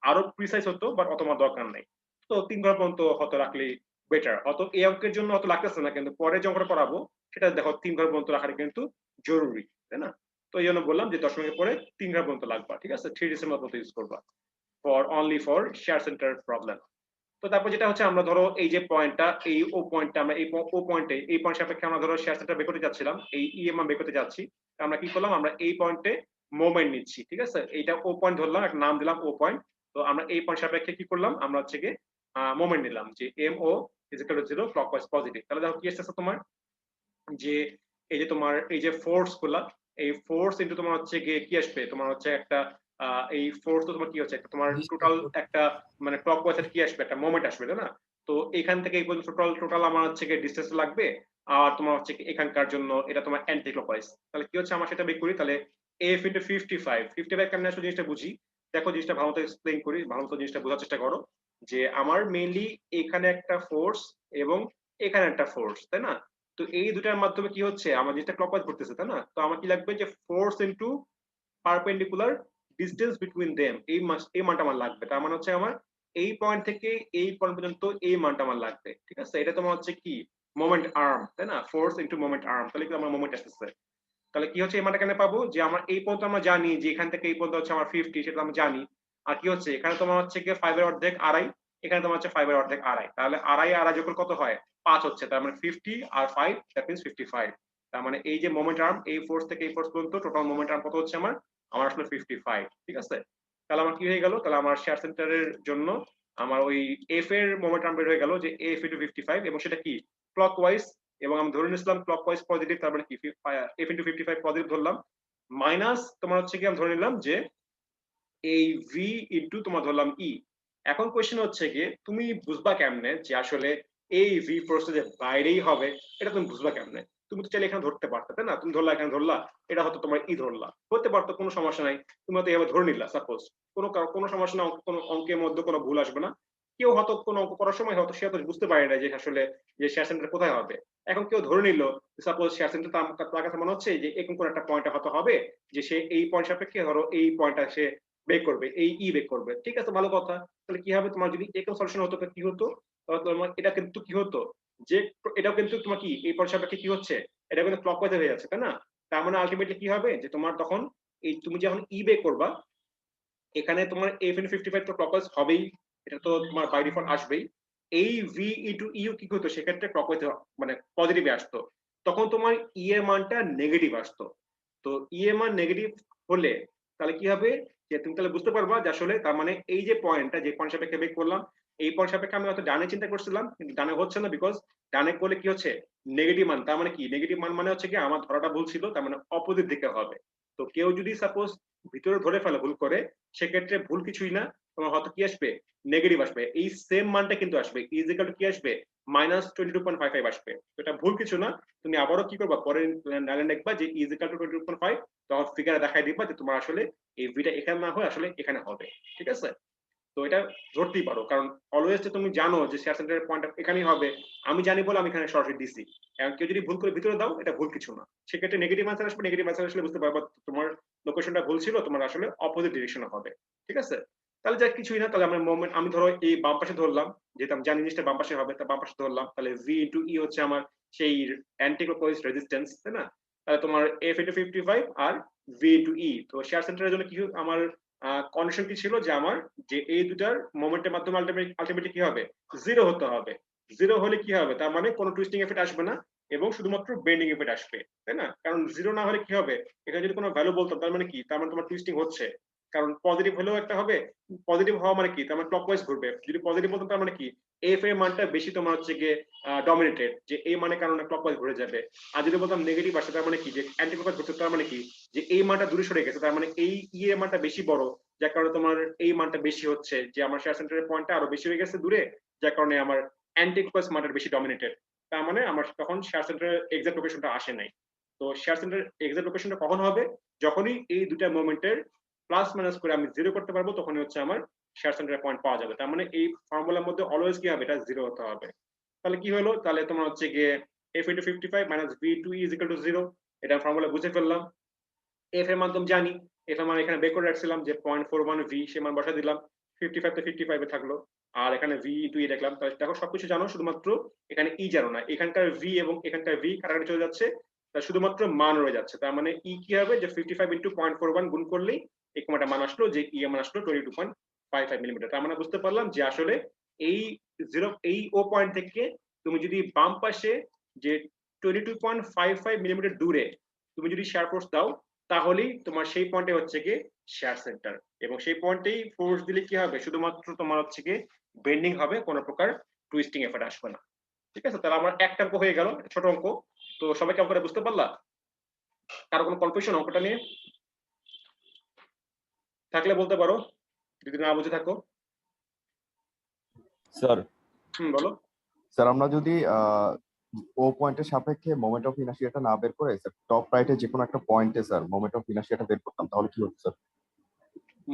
আরো প্রিসাইজ হতো, বাট অত আমার দরকার নাই। তো 3 ঘর পর্যন্ত হয়তো রাখলেই বেটার, হয়তো এই অঙ্কের জন্য হয়তো লাগতেছে না, কিন্তু পরে যে অঙ্কটা করাবো সেটা দেখো 3 ঘর পর্যন্ত রাখাটা কিন্তু জরুরি, তাই না? তো এই জন্য বললাম যে দশমিকের পরে 3 ঘর পর্যন্ত লাগবা, ঠিক আছে, 3 ডিসেম্বর পর্যন্ত ইউজ করবা for only for share centre problem. তো তারপর যেটা হচ্ছে, আমরা ধরো এই যে পয়েন্টটা, এই ও পয়েন্টটা আমরা এই ও পয়েন্টে, এই পয়েন্ট সাপেক্ষে আমরা ধরো শেয়ার সেন্টার বের করতে যাচ্ছিলাম, এই ইএমআই বের করতে যাচ্ছি, আমরা কি করলাম, আমরা এই পয়েন্টে মোমেন্ট নিচ্ছি, ঠিক আছে, এইটা ও পয়েন্ট ধরলাম, একটা নাম দিলাম ও পয়েন্ট। তো আমরা এই পয়েন্ট সাপেক্ষে কি করলাম, আমরা হচ্ছে কি মোমেন্ট নিলাম যে MO = 0 ক্লকওয়াইজ পজিটিভ। তাহলে দেখো কি আসছে তোমার, যে এই যে তোমার এই যে ফোর্স গুলা, এই ফোর্স ইনটু তোমার হচ্ছে গিয়ে কি আসবে, তোমার হচ্ছে একটা এই ফোর্স তো তোমার কি হচ্ছে, একটা তোমার টোটাল একটা মানে ক্লকওয়াইজ কি আসবে, একটা মোমেন্ট আসবে, তাই না? তো এখান থেকে এই পর্যন্ত টোটাল আমার হচ্ছে গিয়ে ডিসটেন্স লাগবে, আর তোমার হচ্ছে এখানকার জন্য এটা তোমার অ্যান্টি ক্লকওয়াইজ। তাহলে কি হচ্ছে, আমরা সেটা বের করি, তাহলে f * 55 কেমন আসলে জিনিসটা বুঝি, দেখো জিনিসটা ভালো মতো এক্সপ্লেইন করি, ভালো মতো জিনিসটা বোঝার চেষ্টা করো, যে আমার মেইনলি এখানে একটা ফোর্স এবং এখানে একটা ফোর্স, তাই না? তো এই দুটার মাধ্যমে কি হচ্ছে, আমার যেটা ক্লকওয়াইজ ঘুরতেছে, তাই না? তো আমার কি লাগবে, যে force into perpendicular distance between them, এই মানটা আমার লাগবে। তার মানে হচ্ছে আমার এই পয়েন্ট থেকে এই পয়েন্ট পর্যন্ত এই মানটা আমার লাগবে, ঠিক আছে? এটা তোমার হচ্ছে কি মোমেন্ট আর্ম, তাই না? ফোর্স ইনটু মোমেন্ট আর্ম, তাহলে কি আমার মোমেন্ট আসতেছে। তাহলে কি হচ্ছে, এই মানটা কেন পাবো, যে আমার এই পর্যন্ত আমরা জানি যে এখান থেকে এই পর্যন্ত হচ্ছে আমার 50, সেটা আমরা জানি। আর কি হচ্ছে, এখানে তোমার হচ্ছে কি 5 এর অর্ধেক আড়াই, এখানে তোমার হচ্ছে 5 এর অর্ধেক আড়াই, তাহলে আড়াই আড়াই যোগ কত হয় 5 হচ্ছে, তার মানে 50 আর 5 দ্যাট মিন্স 55। তার মানে এই যে মোমেন্ট আর্ম, এই ফোর্স থেকে এই ফোর্স পর্যন্ত টোটাল মোমেন্ট আর্ম কত হচ্ছে আমার আসলে 55, ঠিক আছে? তাহলে আমার কি হয়ে গেল, তাহলে আমার শেয়ার সেন্টারের জন্য আমার ওই এফ এর মোমেন্ট আর্ম বের হয়ে গেল যে f * 55, এবং সেটা কি ক্লকওয়াইজ, এবং আমি ধরে নিয়েছিলাম ক্লকওয়াইজ পজিটিভ, তার মানে কি f * 55 পজিটিভ ধরলাম, মাইনাস তোমার হচ্ছে কি আমি ধরে নিলাম যে এই v ইনটু তোমার ধরলাম e। এখন কোশ্চেন হচ্ছে কি, তুমি বুঝবা কেমনে যে আসলে এই v ফোর্সটা যে বাইরেই হবে, এটা তুমি বুঝবা কেমনে? তুমি তো চাইলে এখানে ধরতে পারতে, তাই না? তুমি ধরলা, এখানে ধরলা, এটা হয়তো তোমার ই ধরলা, হতে পারতো, কোনো সমস্যা নাই, তুমি হয়তো এভাবে ধরে নিলা সাপোজ, কোনো সমস্যা না, কোনো অঙ্কের মধ্যে কোনো ভুল আসবে না। কেউ হয়তো কোনো অঙ্ক করার সময় হয়তো সে হয়তো বুঝতে পারে না যে আসলে যে শেয়ার সেন্টার কোথায় হবে। এখন কেউ ধরে নিল সাপোজ শেয়ার সেন্টার তার কাছে মনে হচ্ছে যে এরকম কোন একটা পয়েন্ট হয়তো হবে, যে সে এই পয়েন্ট সাপেক্ষে ধরো এই পয়েন্টটা সে বের করবে, এই ই বের করবে, ঠিক আছে, ভালো কথা। তাহলে কি হবে, তোমার যদি এরকম সলিউশন হতো কি হতো, তাহলে তোমার এটা কিন্তু কি হতো, যে এটাও কিন্তু তোমার কি এই পয়েন্ট সাপেক্ষে কি হচ্ছে, এটা কিন্তু ক্লকওয়াইজ হয়ে যাচ্ছে, তাই না? তার মানে আলটিমেটলি কি হবে, যে তোমার তখন এই তুমি যখন ই বের করবা, এখানে তোমার f * 55 তো ক্লকওয়াইজ হবেই, এটা তো তোমার বাই ডিফল্ট আসবেই। এই v * u কি হতো, সেক্ষেত্রে ক্লকওয়াইজ মানে পজিটিভে আসতো, তখন তোমার ই এর মানটা নেগেটিভ আসতো। তো ই এর মান নেগেটিভ হলে তাহলে কি হবে, যে তুমি তাহলে বুঝতে পারবা যে আসলে তার মানে এই যে পয়েন্টটা, যে পয়েন্ট সাপেক্ষে বের করলাম, এই পয়েন্ট সাপেক্ষে আমি হয়তো ডানে চিন্তা করছিলাম, কিন্তু ডানে হচ্ছে না, বিকজ ডানে করলে কি হচ্ছে নেগেটিভ মান। তার মানে কি নেগেটিভ মান মানে হচ্ছে কি আমার ধরাটা ভুল ছিল, তার মানে অপোজিট দিকে হবে। তো কেউ যদি সাপোজ ভিতরে ধরে ফেলে ভুল করে, সেক্ষেত্রে ভুল কিছুই না, তোমার হয়তো কি আসবে নেগেটিভ আসবে, এই সেম মানটা কিন্তু আসবে, ইজিক্যাল টু কি আসবে -22.55 আসবে। তো এটা ভুল কিছু না, তুমি আবারও কি করবা, পরে লাইনে লিখবা যে ইজিক্যাল টু 22.5, তখন ফিগারে দেখাই দিবা যে তোমার আসলে এই ভিটা এখানে না হয়ে আসলে এখানে হবে, ঠিক আছে? তো এটা ধরতেই পারো, কারণ অলওয়েজ যে তুমি জানো যে শেয়ার সেন্টারের পয়েন্ট এখানেই হবে, আমি জানি বলে আমি এখানে সরাসরি দিছি। এখন কেউ যদি ভুল করে ভিতরে দাও, এটা ভুল কিছু না, সেক্ষেত্রে নেগেটিভ আনসার আসবে, নেগেটিভ আনসার আসলে বুঝতে পারবা তোমার লোকেশনটা ভুল ছিল, তোমার আসলে অপোজিট ডিরেকশনে হবে। ঠিক আছে, তাহলে যা কিছুই না, তাহলে আমরা মোমেন্ট, আমি ধরো এই বাম পাশে ধরলাম, যেহেতু আমি জানি জিনিসটা বাম পাশে হবে, তা বাম পাশে ধরলাম, তাহলে v ইন্টু ই হচ্ছে আমার সেই অ্যান্টিক্লকওয়াইজ রেজিস্ট্যান্স, তাই না? তাহলে তোমার f ইন্টু 55 আর v ইন্টু ই। তো শেয়ার সেন্টারের জন্য কি আমার কন্ডিশন কি ছিল যে আমার যে এই দুটার মোমেন্টের মাধ্যমে আলটিমেটলি কি হবে, জিরো হতে হবে। জিরো হলে কি হবে, তার মানে কোনো টুইস্টিং এফেক্ট আসবে না এবং শুধুমাত্র বেন্ডিং এফেক্ট আসবে, তাই না? কারণ জিরো না হলে কি হবে, এখানে যদি কোনো ভ্যালু বলতাম তার মানে কি, তার মানে তোমার টুইস্টিং হচ্ছে, কারণ পজিটিভ হলেও একটা হবে, পজিটিভ হওয়া মানে কি, তার মানে ক্লকওয়াইজ ঘুরবে। যদি পজিটিভ বলতাম তার মানে কি, এফ এর মানটা বেশি তোমার হচ্ছে গিয়ে ডমিনেটেড, যে এই মানে কারণে ক্লকওয়াইজ ঘুরে যাবে। আর যদি বলতাম নেগেটিভ আসে, তার মানে কি, যে অ্যান্টি ক্লকওয়াইজ ঘুরছে, তার মানে কি, যে এই মানটা দূরে সরে গেছে, তার মানে এই ই এর মানটা বেশি বড়, যার কারণে তোমার এই মানটা বেশি হচ্ছে, যে আমার শেয়ার সেন্টারের পয়েন্টটা আরো বেশি হয়ে গেছে দূরে, যার কারণে আমার অ্যান্টি ক্লকওয়াইজ মানটা বেশি ডমিনেটেড। তার মানে আমার তখন শেয়ার সেন্টারের এক্সাক্ট লোকেশনটা আসে নাই। তো শেয়ার সেন্টারের এক্সাক্ট লোকেশনটা কখন হবে, যখনই এই দুটা মোমেন্টের প্লাস মাইনাস করে আমি জিরো করতে পারবো, তখনই হচ্ছে আমার শেয়ার সেন্টারের পয়েন্ট পাওয়া যাবে। তার মানে এই ফর্মুলার মধ্যে অলওয়েজ কি হবে, এটা জিরো হতে হবে। তাহলে কি হলো, তাহলে তোমার হচ্ছে গিয়ে f into 55 minus v to E is equal to 0, এটা ফর্মুলা বুঝে ফেললাম। f এর মান তো জানি, f এর মান এখানে বের করে রাখছিলাম যে 0.41 v, সে মান বসা দিলাম, 55 তে 55 এ থাকলো, আর এখানে v টু ই দেখলাম। তাহলে দেখো সবকিছু জানো, শুধুমাত্র এখানে ই জানো না। এখানকার v এবং এখানকার v কাটাকাটি চলে যাচ্ছে, তা শুধুমাত্র মান রয়ে যাচ্ছে। তার মানে ই কি হবে, যে 55 ইন্টু 0.41 গুণ করলেই এই কমাটা মান আসলো, যে ই এর মান আসলো 22.55 মিলিমিটার। তার মানে বুঝতে পারলাম যে আসলে এই এই ও পয়েন্ট থেকে তুমি যদি বাম পাশে যে 22.55 মিলিমিটার দূরে তুমি যদি শেয়ার ফোর্স দাও, তাহলেই তোমার সেই পয়েন্টে হচ্ছে গিয়ে শেয়ার সেন্টার, এবং সেই পয়েন্টেই ফোর্স দিলে কি হবে, শুধুমাত্র তোমার হচ্ছে গিয়ে বেন্ডিং হবে, কোনো প্রকার টুইস্টিং এফেক্ট আসবে না। ঠিক আছে, তাহলে আমার একটা অঙ্ক হয়ে গেল, ছোট অঙ্ক। তো সবাইকে অঙ্কটা বুঝতে পারলা? কারো কোনো কনফিউশন অঙ্কটা নিয়ে থাকলে বলতে পারো, যদি না বুঝে থাকো। স্যার বলো। স্যার আমরা যদি ও পয়েন্টের সাপেক্ষে মোমেন্ট অফ ইনার্শিয়াটা না বের করে স্যার টপ রাইটে যে কোনো একটা পয়েন্টে স্যার মোমেন্ট অফ ইনার্শিয়াটা বের করতাম, তাহলে কি হতো sir?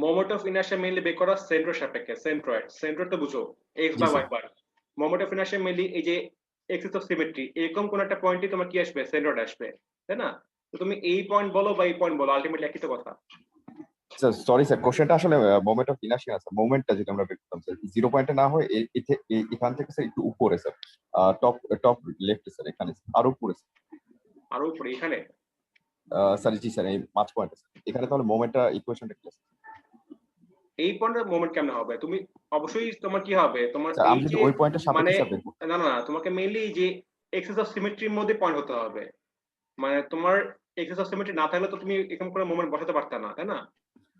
Moment of inertia mainly বের করা সেন্ট্রোর সাপেক্ষে, সেন্ট্রোইড তো বুঝো, এক্স বা Y bar. Moment of inertia mainly এই যে এক্সিস অফ সিমেট্রি, এরকম কোন একটা পয়েন্টে তোমার কি আসবে, সেন্ট্রয়েড আসবে, তাই না? তো তুমি এই পয়েন্ট বলো বা এই পয়েন্ট বলো, আলটিমেটলি একই তো কথা। স্যার সরি স্যার, কোশ্চেনটা আসলে মোমেন্ট অফ ইনার্শিয়া স্যার, মোমেন্টটা যেটা আমরা বের করতাম স্যার 0 পয়েন্টে না হয় এখান থেকে স্যার একটু উপরে sir, top top left sir, এখানে আরো উপরে স্যার, আরো উপরে এখানে স্যার জি স্যার এই 5 পয়েন্টে স্যার, এখানে তাহলে মোমেন্টটা ইকুয়েশনটা কি স্যার? এই পয়েন্টের মোমেন্ট কেমন হবে, তুমি অবশ্যই তোমার কি হবে, তোমার স্যার এই আমি যদি যে ওই পয়েন্টের মানে সাপেক্ষে স্যার বের করব। না না, তোমাকে মেইনলি যে এক্সিস অফ সিমেট্রির মধ্যে পয়েন্ট হতে হবে। মানে তোমার এক্সিস অফ সিমেট্রি না থাকলে তো তুমি এরকম করে মোমেন্ট বসাতে পারতা না, তাই না?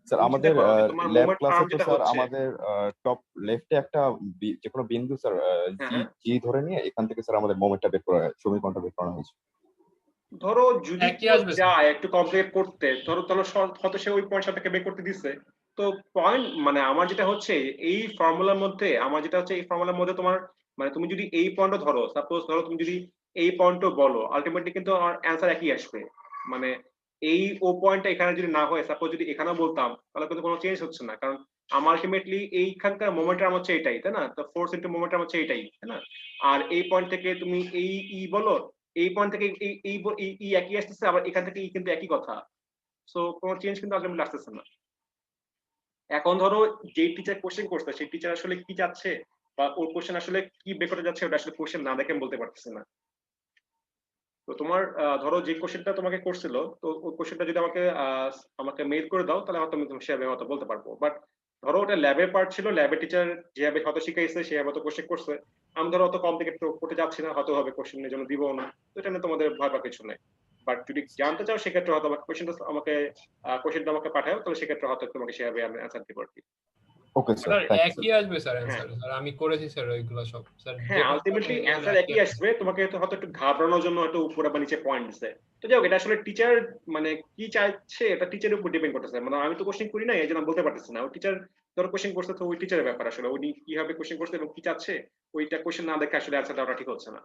স্যার তুমি আমাদের দেখো যে তোমার ল্যাব মোমেন্ট ক্লাসে আর্ম তো যেটা স্যার হচ্ছে, আমাদের টপ লেফটে একটা যে কোনো বিন্দু স্যার হ্যাঁ জি হ্যাঁ, জি ধরে নিয়ে এখান থেকে স্যার আমাদের মোমেন্টটা বের করা, সমীকরণটা বের করা হয়েছে। ধরো যদি একই কেউ আসবে স্যার। যায় একটু কমপ্লিকেট করতে, ধরো হয়তো সে ওই পয়েন্ট সাপেক্ষে বের করতে দিচ্ছে। তো পয়েন্ট মানে আমার যেটা হচ্ছে এই ফর্মুলার মধ্যে, আমার যেটা হচ্ছে এই ফর্মুলার মধ্যে তোমার মানে তুমি যদি এই পয়েন্টও ধরো, সাপোজ ধরো তুমি যদি এই পয়েন্টও বলো, আলটিমেটলি কিন্তু আমার অ্যান্সার একই আসবে। মানে এই ও পয়েন্টটা এখানে যদি না হয়, সাপোজ যদি এখানেও বলতাম, তাহলে কিন্তু কোনো চেঞ্জ হচ্ছে না, কারণ আমার আলটিমেটলি এইখানকার মোমেন্টাম হচ্ছে এটাই, তাই না? তো ফোর্স ইনটু মোমেন্টাম হচ্ছে এটাই, তাই না? আর এই পয়েন্ট থেকে তুমি এই ই বলো, এই পয়েন্ট থেকে এই একই আসতেছে, আবার এখান থেকে কিন্তু একই কথা। সো কোনো চেঞ্জ কিন্তু আলটিমেটলি আসতেছে না। এখন ধরো যে টিচার কোশ্চেন করছে, সেই টিচার আসলে কি চাচ্ছে বা ওর কোশ্চেন আসলে কি বের করতে যাচ্ছে, ওটা আসলে কোশ্চেন না দেখে বলতে পারতেছে না। তো তোমার ধরো যে কোশ্চেনটা তোমাকে করছিল, তো ওই কোশ্চেনটা যদি আমাকে মেইল করে দাও, তাহলে হয়তো আমি তোমার সেভাবে হয়তো বলতে পারবো। বাট ধরো ওটা ল্যাবের পার্ট ছিল, ল্যাবের টিচার যেভাবে হয়তো শিখাইছে সেভাবে তো কোশ্চেন করছে, আমি ধরো অত কমপ্লিকেট করতে যাচ্ছি না, হয়তো হবে কোশ্চেনের জন্য দিবও না। তো এটা নিয়ে তোমাদের ভয় পাওয়ার কিছু নেই। বাট যদি জানতে চাও সেক্ষেত্রে হয়তো কোশ্চেনটা আমাকে পাঠাও, তাহলে সেক্ষেত্রে হয়তো তোমাকে সেভাবে আমি অ্যান্সার দিব আর কি। Okay sir, sir thank you একই আসবে স্যার হ্যাঁ অ্যান্সার, স্যার আমি করেছি স্যার ওইগুলো সব স্যার, হ্যাঁ, যেটা আলটিমেটলি আপনি অ্যান্সার একই আসবে, তোমাকে হয়তো একটু ঘাবড়ানোর জন্য হয়তো উপরে বা নিচে পয়েন্ট দিছে। তো যাই হোক, এটা আসলে টিচার মানে কি চাইছে এটা টিচারের উপর ডিপেন্ড করতেছে। মানে আমি তো কোশ্চেন করি না, এই জন্য বলতে পারতেছি না। ওই টিচার ধরো কোশ্চেন করছে, তো ওই টিচারের ব্যাপার আসলে উনি কিভাবে কোশ্চেন করছে এবং কি চাচ্ছে, ওইটা কোশ্চেন না দেখে আসলে অ্যান্সার দেওয়াটা ঠিক হচ্ছে না।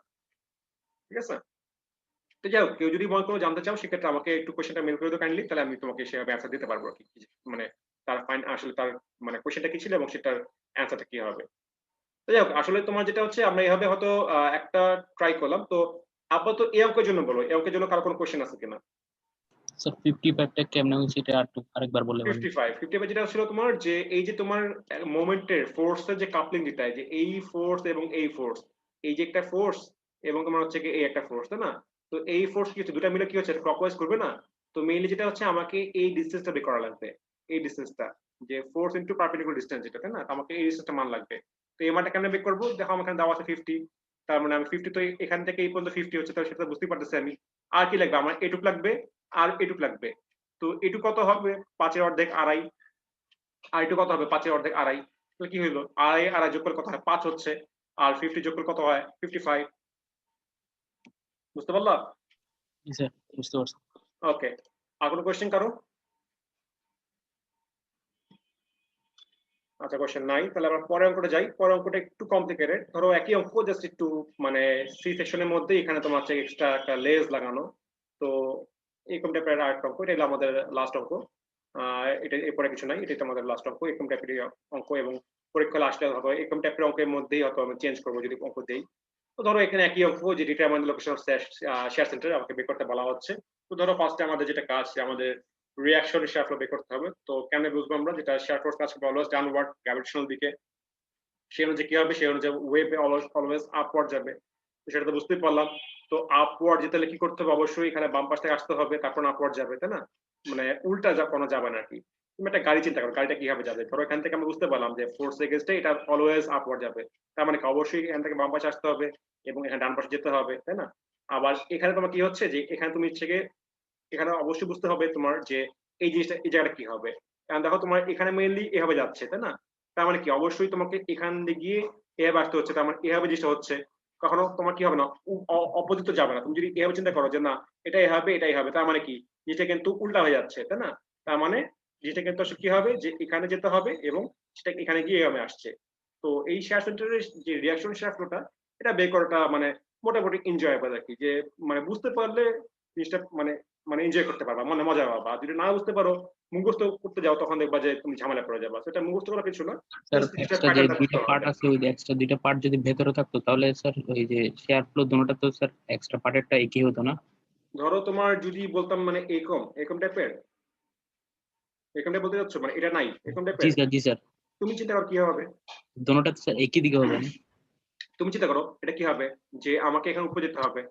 ঠিক আছে, তো যাই হোক, কেউ যদি মনে করো জানতে চাও, সেক্ষেত্রে আমাকে একটু কোশ্চেনটা মেল করে দাও কাইন্ডলি, তাহলে আমি তোমাকে সেভাবে অ্যান্সার দিতে পারবো আর কি। মানে তার ফাইন আসলে তার মানে কোশ্চেনটা কি ছিল এবং সেটার অ্যান্সারটা কি হবে। তো যাই হোক, আসলে তোমার যেটা হচ্ছে আমরা এইভাবে হয়তো একটা ট্রাই করলাম। তো আপাতত এই অঙ্কের জন্য বলো, এই অঙ্কের জন্য কারো কোনো কোশ্চেন আছে কিনা? স্যার 55টা কেমনে হইছে এটা আরেকবার বললে বলেন। 55 যেটা ছিল তোমার যে এই যে তোমার মোমেন্টের ফোর্সের যে কাপলিং যেটা যে এই ফোর্স এবং এই ফোর্স, এই যে একটা ফোর্স এবং তোমার হচ্ছে কি এই একটা ফোর্স, তাই না? তো এই ফোর্স কি হচ্ছে, দুটা মিলে কি হচ্ছে, ক্লকওয়াইজ করবে না? তো মেইনলি যেটা হচ্ছে আমাকে এই ডিসটেন্সটা বের করা লাগবে, এই ডিসটেন্সটা যে ফোর্স ইনটু পারপেন্ডিকুলার ডিসটেন্স যেটা, তাই না? তো আমাকে এই ডিসটেন্সটা মান লাগবে। তো এই মানটা কেমনে বের করবো? দেখো আমার এখানে দেওয়া আছে 50, তার মানে আমি 50 তো এখান থেকে এই পর্যন্ত 50 হচ্ছে, তাহলে সেটা বুঝতেই পারতেছি আমি। আর কি লাগবে? আমার এটুক লাগবে আর এটুক লাগবে। তো এটুক কত হবে? 5 এর অর্ধেক আড়াই। আর এটুক কত হবে? 5 এর অর্ধেক আড়াই। তো কি হইলো? আড়াই আড়াই যোগ করলে কত হয়? 5 হচ্ছে। আর 50 যোগ করলে কত হয়? 55। বুঝতে পারলা? জি স্যার বুঝতে পারছি। ওকে, আর কোনো কোয়েশ্চেন কারো? আচ্ছা, কোয়েশ্চেন নাই, তাহলে আমরা পরের অঙ্কটা যাই। পরের অঙ্কটা একটু কমপ্লিকেটেড। ধরো একই অঙ্ক, জাস্ট একটু মানে সি সেকশনের মধ্যে এখানে তোমার হচ্ছে এক্সট্রা একটা লেস লাগানো। তো এরকম টাইপের আরেকটা অঙ্ক, এটা হলো আমাদের লাস্ট অঙ্ক। এটা এরপরে কিছু নাই, এটাই তো আমাদের লাস্ট অঙ্ক, এরকম টাইপের অঙ্ক। এবং পরীক্ষা আসলে হবে এরকম টাইপের অঙ্কের মধ্যেই হয়তো আমি চেঞ্জ করবো যদি অঙ্ক দেই। তো ধরো এখানে একই অঙ্ক, যে determine location of share centre আমাকে বের করতে বলা হচ্ছে। তো ধরো ফার্স্টে আমাদের যেটা কাজ, আমাদের রিঅ্যাকশন শেয়ার ফ্লো বের করতে হবে। তো কেমনে বুঝবো আমরা? যেটা শেয়ার ফোর্স কাজ করবে অলওয়েজ ডাউনওয়ার্ড গ্র্যাভিটেশনাল দিকে, সেই অনুযায়ী কি হবে? সেই অনুযায়ী ওয়েভে অলওয়েজ আপওয়ার্ড যাবে। তো সেটা তো বুঝতেই পারলাম। তো আপওয়ার্ড যেতে হলে কি করতে হবে? অবশ্যই এখানে বাম পাশ থেকে আসতে হবে, তারপর আপওয়ার্ড যাবে, তাই না? মানে উল্টা কোনো যাবে না আর কি। তুমি একটা গাড়ি চিন্তা করো, গাড়িটা কিভাবে যাবে? ধরো এখান থেকে আমরা বুঝতে পারলাম যে ফোর্স এগেইনস্টে এটা অলওয়েজ আপওয়ার্ড যাবে। তার মানে কি অবশ্যই এখান থেকে বাম পাশে আসতে হবে এবং এখানে ডান পাশে যেতে হবে, তাই না? আবার এখানে তোমার কি হচ্ছে যে এখানে তুমি ইচ্ছে এখানে অবশ্যই বুঝতে হবে তোমার যে এই জিনিসটা, এই জায়গাটা কি হবে। কারণ দেখো তোমার এখানে মেইনলি এভাবে যাচ্ছে, তাই না? তার মানে কি অবশ্যই তোমাকে এখান দিয়ে গিয়ে এভাবে আসতে হচ্ছে। তার মানে এভাবে জিনিসটা হচ্ছে, কখনো তোমার কি হবে না, অপোজিট যাবে না। তুমি যদি এভাবে চিন্তা করো যে না এটাই হবে এটাই হবে, তার মানে কি জিনিসটা কিন্তু উল্টা হয়ে যাচ্ছে, তাই না? তার মানে জিনিসটা কিন্তু আসলে কি হবে যে এখানে যেতে হবে এবং সেটা এখানে গিয়ে এভাবে আসছে। তো এই শেয়ার সেন্টারের যে রিঅ্যাকশন শেয়ার ফ্লোটা, এটা বের করাটা মানে মোটামুটি এনজয়েবল আর কি। যে মানে বুঝতে পারলে জিনিসটা মানে মানে এনজয় করতে পারবা, মানে মজা পাবা। যদি না বুঝতে পারো, মুখস্থ করতে যাও, তখন দেখবা যে তুমি ঝামেলা পড়ে যাবা। সেটা মুখস্থ করা কিছু না, স্যার just জিনিসটার এক্সট্রা যে প্যাটার্নটা বুঝতে দুইটা পার্ট হবে। আছে ওই এক্সট্রা দুইটা পার্ট যদি ভেতরে থাকতো তাহলে স্যার ওই যে শেয়ার ফ্লো দুটোটা তো স্যার এক্সট্রা পার্টেরটা একই হতো না? ধরো তোমার যদি বলতাম মানে এরকম টাইপের, এরকম টাইপ বলতে যাচ্ছ, মানে এটা নাই এরকম জি টাইপের, স্যার জি স্যার তুমি চিন্তা করো কি হবে। দুটোটা তো স্যার একই দিকে হবে না? তুমি চিন্তা করো এটা কি হবে, যে আমাকে এখানে উপরে যেতে হবে,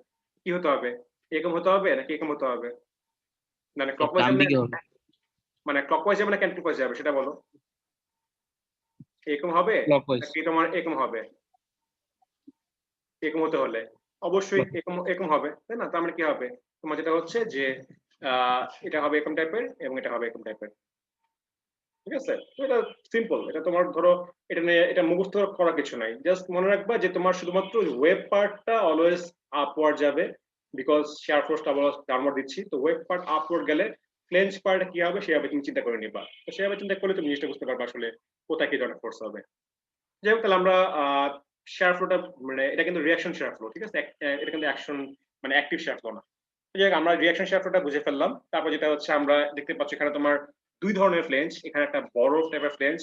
কি হতে হবে? এরকম হতে হবে নাকি এরকম হতে হবে? মানে ক্লকওয়াইজ ডান যাবে দিকে না, হবে। মানে ক্লকওয়াইজ যাবে না ক্যান্টিক্লকওয়াইজ যাবে সেটা বলো। এরকম হবে ক্লকওয়াইজ। নাকি তোমার এরকম হবে? এরকম হতে হলে অবশ্যই এরকম এরকম হবে, তাই না? তার মানে কি হবে? তোমার যেটা হচ্ছে যে এটা হবে এরকম টাইপের এবং এটা হবে এরকম টাইপের, ঠিক আছে? তো এটা সিম্পল। এটা তোমার ধরো এটা নিয়ে এটা মুখস্থ করা কিছু নাই, জাস্ট মনে রাখবা যে তোমার শুধুমাত্র ওয়েব পার্টটা অলওয়েজ আপওয়ার্ড যাবে, বিকজ শেয়ার ফোর্সটা আমরা ডাউনওয়ার্ড দিচ্ছি। তো ওয়েব পার্ট আপওয়ার্ড গেলে ফ্লেঞ্জ পার্ট কি হবে সেভাবে তুমি চিন্তা করে নিবা। তো সেভাবে চিন্তা করলে তুমি জিনিসটা বুঝতে পারবে আসলে কোথায় কি ধরনের ফোর্স হবে। যাই হোক, তাহলে আমরা শেয়ার ফ্লোটা মানে এটা কিন্তু রিঅ্যাকশন শেয়ার ফ্লো, ঠিক আছে? এটা কিন্তু অ্যাকশন মানে অ্যাক্টিভ শেয়ার ফ্লো না। যাই হোক, আমরা রিঅ্যাকশন শেয়ার ফ্লোটা বুঝে ফেললাম। তারপর যেটা হচ্ছে আমরা দেখতে পাচ্ছি এখানে তোমার দুই ধরনের ফ্লেঞ্জ, এখানে একটা বড় টাইপের ফ্লেঞ্জ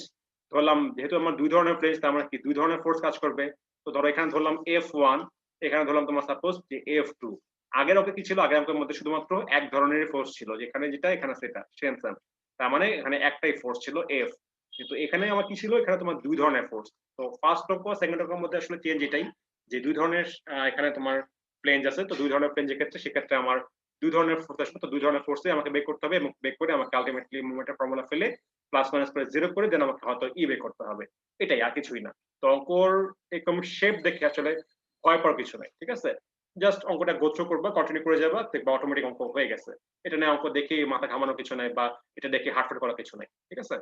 ধরলাম। যেহেতু আমার দুই ধরনের ফ্লেঞ্জ, তার মানে কি দুই ধরনের ফোর্স কাজ করবে। তো ধরো এখানে ধরলাম F1, এখানে ধরলাম তোমার সাপোজ যে F2। আগের অঙ্কে কি ছিল? আগের অঙ্কের মধ্যে শুধুমাত্র এক ধরনের ফোর্স ছিল, যেখানে যেটা এখানে সেটা সেম সেম। তার মানে এখানে একটাই ফোর্স ছিল F, কিন্তু এখানে আমার কি ছিল? এখানে তোমার দুই ধরনের ফোর্স। তো ফার্স্ট অঙ্ক সেকেন্ড অঙ্কের মধ্যে আসলে চেঞ্জ এটাই, যে দুই ধরনের এখানে তোমার প্লেঞ্জ আছে। তো দুই ধরনের প্লেঞ্জের ক্ষেত্রে সেক্ষেত্রে আমার দুই ধরনের ফোর্স আসবে। তো দুই ধরনের ফোর্সে আমাকে বের করতে হবে এবং বের করে আমাকে আলটিমেটলি মোমেন্টের ফর্মুলা ফেলে প্লাস মাইনাস করে জিরো করে দেন আমাকে হয়তো ই বের করতে হবে। এটাই, আর কিছুই না। তো অঙ্কর এরকম শেপ দেখে আসলে ভয় পাওয়ার কিছু নাই, ঠিক আছে? জাস্ট অঙ্কটা গোত্র করবা, কন্টিনিউ করে যাবা, দেখবা অটোমেটিক অঙ্ক হয়ে গেছে। এটা নিয়ে অঙ্ক দেখে মাথা ঘামানোর কিছু নাই, বা এটা দেখে হার্টফেট করার কিছু নাই, ঠিক আছে?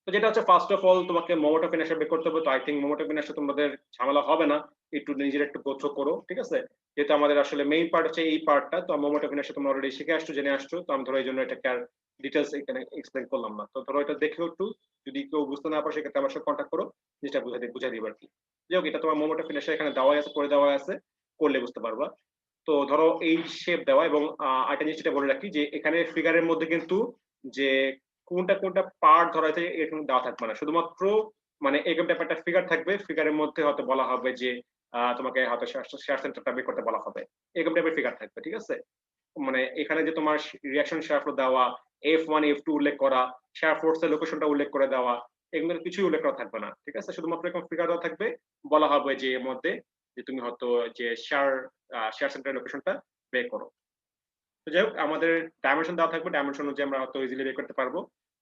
তো যেটা হচ্ছে ফার্স্ট অফ অল তোমাকে মোমেন্ট অফ ইনারশিয়া বের করতে হবে। তো I think moment of inertia তোমাদের ঝামেলা হবে না, একটু নিজের একটু গোত্র করো, ঠিক আছে? যেহেতু আমাদের আসলে মেইন পার্ট হচ্ছে এই পার্টটা, তো মোমেন্ট অফ ইনারশিয়া তোমরা অলরেডি শিখে আসছো, জেনে আসছো। তো আমি ধরো এই জন্য এটাকে আর ডিটেলস এখানে এক্সপ্লেন করলাম না। তো ধরো এটা দেখেও একটু যদি কেউ বুঝতে না পারে সেক্ষেত্রে আমার সাথে কন্ট্যাক্ট করো, জিনিসটা বুঝাই দিব আর কি। যাই হোক, এটা তোমার মোমেন্ট অফ ইনারশিয়া এখানে দেওয়া আছে, করে দেওয়া আছে, করলে বুঝতে পারবা। তো ধরো এই শেপ দেওয়া, এবং একটা জিনিস যেটা বলে রাখি যে এখানে ফিগারের মধ্যে কিন্তু যে কোনটা কোনটা পার্ট ধরা হয়েছে এরকম দেওয়া থাকবে না, শুধুমাত্র মানে এরকম ব্যাপারটা ফিগার থাকবে। ফিগারের মধ্যে হয়তো বলা হবে যে তোমাকে হয়তো শেয়ার সেন্টারটা বের করতে বলা হবে, এরকম টাইপের ফিগার থাকবে, ঠিক আছে? মানে এখানে যে তোমার রিঅ্যাকশন শেয়ার ফ্লো দেওয়া, F1 F2 উল্লেখ করা, শেয়ার ফোর্সের লোকেশনটা উল্লেখ করে দেওয়া, এগুলোর কিছুই উল্লেখ করা থাকবে না, ঠিক আছে? শুধুমাত্র এরকম ফিগার দেওয়া থাকবে, বলা হবে যে এর মধ্যে যে তুমি হয়তো যে শেয়ার সেন্টারের লোকেশনটা বের করো। তো যাই হোক, আমাদের ডাইমেনশন দেওয়া থাকবে, ডাইমেনশন অনুযায়ী আমরা হয়তো ইজিলি বের করতে পারবো।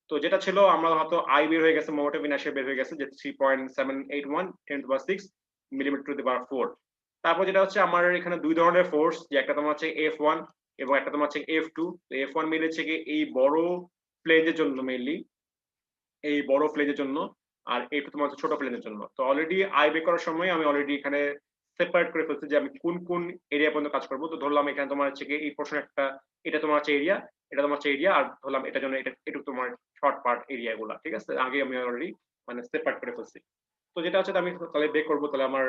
তো যেটা ছিল আমরা হয়তো আই বের হয়ে গেছে, মোমেন্ট অফ ইনার্শিয়া বের হয়ে গেছে যে 3.781 10⁻6 মিলিমিটার টু দি পাওয়ার 4। তারপর যেটা হচ্ছে আমার এখানে দুই ধরনের ফোর্স, যে একটা তোমার হচ্ছে F1 এবং একটা তোমার হচ্ছে F2। তো F1 মিলে হচ্ছে কি এই বড় প্লেনের জন্য, মেইনলি এই বড় প্লেনের জন্য, আর F2 তোমার হচ্ছে ছোট প্লেনের জন্য। তো অলরেডি আই বের করার সময় আমি অলরেডি এখানে সেপারেট করে ফেলছি যে আমি কোন কোন এরিয়া পর্যন্ত কাজ করবো। তো ধরলাম এখানে তোমার হচ্ছে কি এই পোর্শন একটা, এটা তোমার হচ্ছে এরিয়া, এটা তোমার হচ্ছে এরিয়া, আর ধরলাম এটার জন্য এটা একটু তোমার শর্ট পার্ট এরিয়া গুলা, ঠিক আছে? আগে আমি অলরেডি মানে সেপারেট করে ফেলছি। তো যেটা হচ্ছে আমি তাহলে বের করবো, তাহলে আমার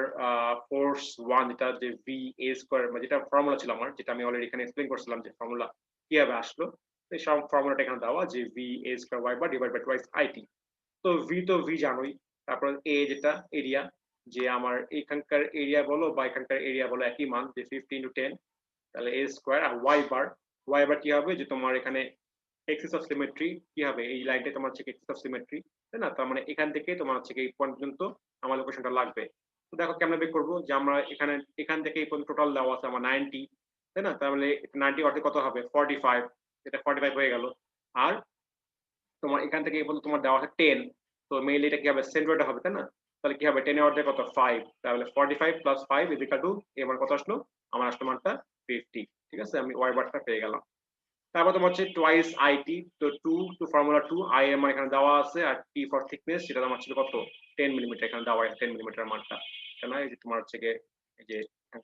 ফোর্স 1 যেটা যে ভি এ স্কয়ার, মানে যেটা ফর্মুলা ছিল আমার, যেটা আমি অলরেডি এখানে এক্সপ্লেইন করছিলাম যে ফর্মুলা কিভাবে আসলো। এই সব ফর্মুলাটা এখানে দেওয়া যে V A square Y bar divide by twice IT. তো ভি জানোই, তারপর এ যেটা এরিয়া, যে আমার এখানকার এরিয়া বলো বা এখানকার এরিয়া বলো একই মান, যে 50 × 10, তাহলে এ স্কয়ার। আর ওয়াই বার কি হবে, যে তোমার এখানে এক্সিস অফ সিমেট্রি কি হবে, এই লাইনটা তোমার হচ্ছে এক্সিস অফ সিমেট্রি, তাই না? তার মানে এখান থেকে তোমার হচ্ছে এই পয়েন্ট পর্যন্ত আমার লোকেশনটা লাগবে। তো দেখো কেমন বের করবো, যে আমরা এখান থেকে এই পর্যন্ত টোটাল দেওয়া আছে আমার 90, তাই না? তার মানে 90 অর্ধেক কত হবে 45, এটা 45 হয়ে গেল। আর তোমার এখান থেকে এই পর্যন্ত তোমার দেওয়া আছে 10, তো মেইনলি এটা কি হবে, সেন্টারটা হবে, তাই না? তাহলে কি হবে 10 এর অর্ধেক কত 5, তাহলে 45 + 5 = এর মান কত আসলো, আমার আসলো মানটা 50, ঠিক আছে? আমি ওয়াই বারটা পেয়ে গেলাম। তারপর তোমার হচ্ছে টুয়াইস আইটি, তো 2 টু ফর্মুলা 2, আই এর মান এখানে দেওয়া আছে, আর টি ফর থিকনেস, সেটা আমার ছিল কত 10 মিলিমিটার, এখানে দেওয়া আছে 10 মিলিমিটার মানটা, তাই না? এই যে তোমার হচ্ছে এই যে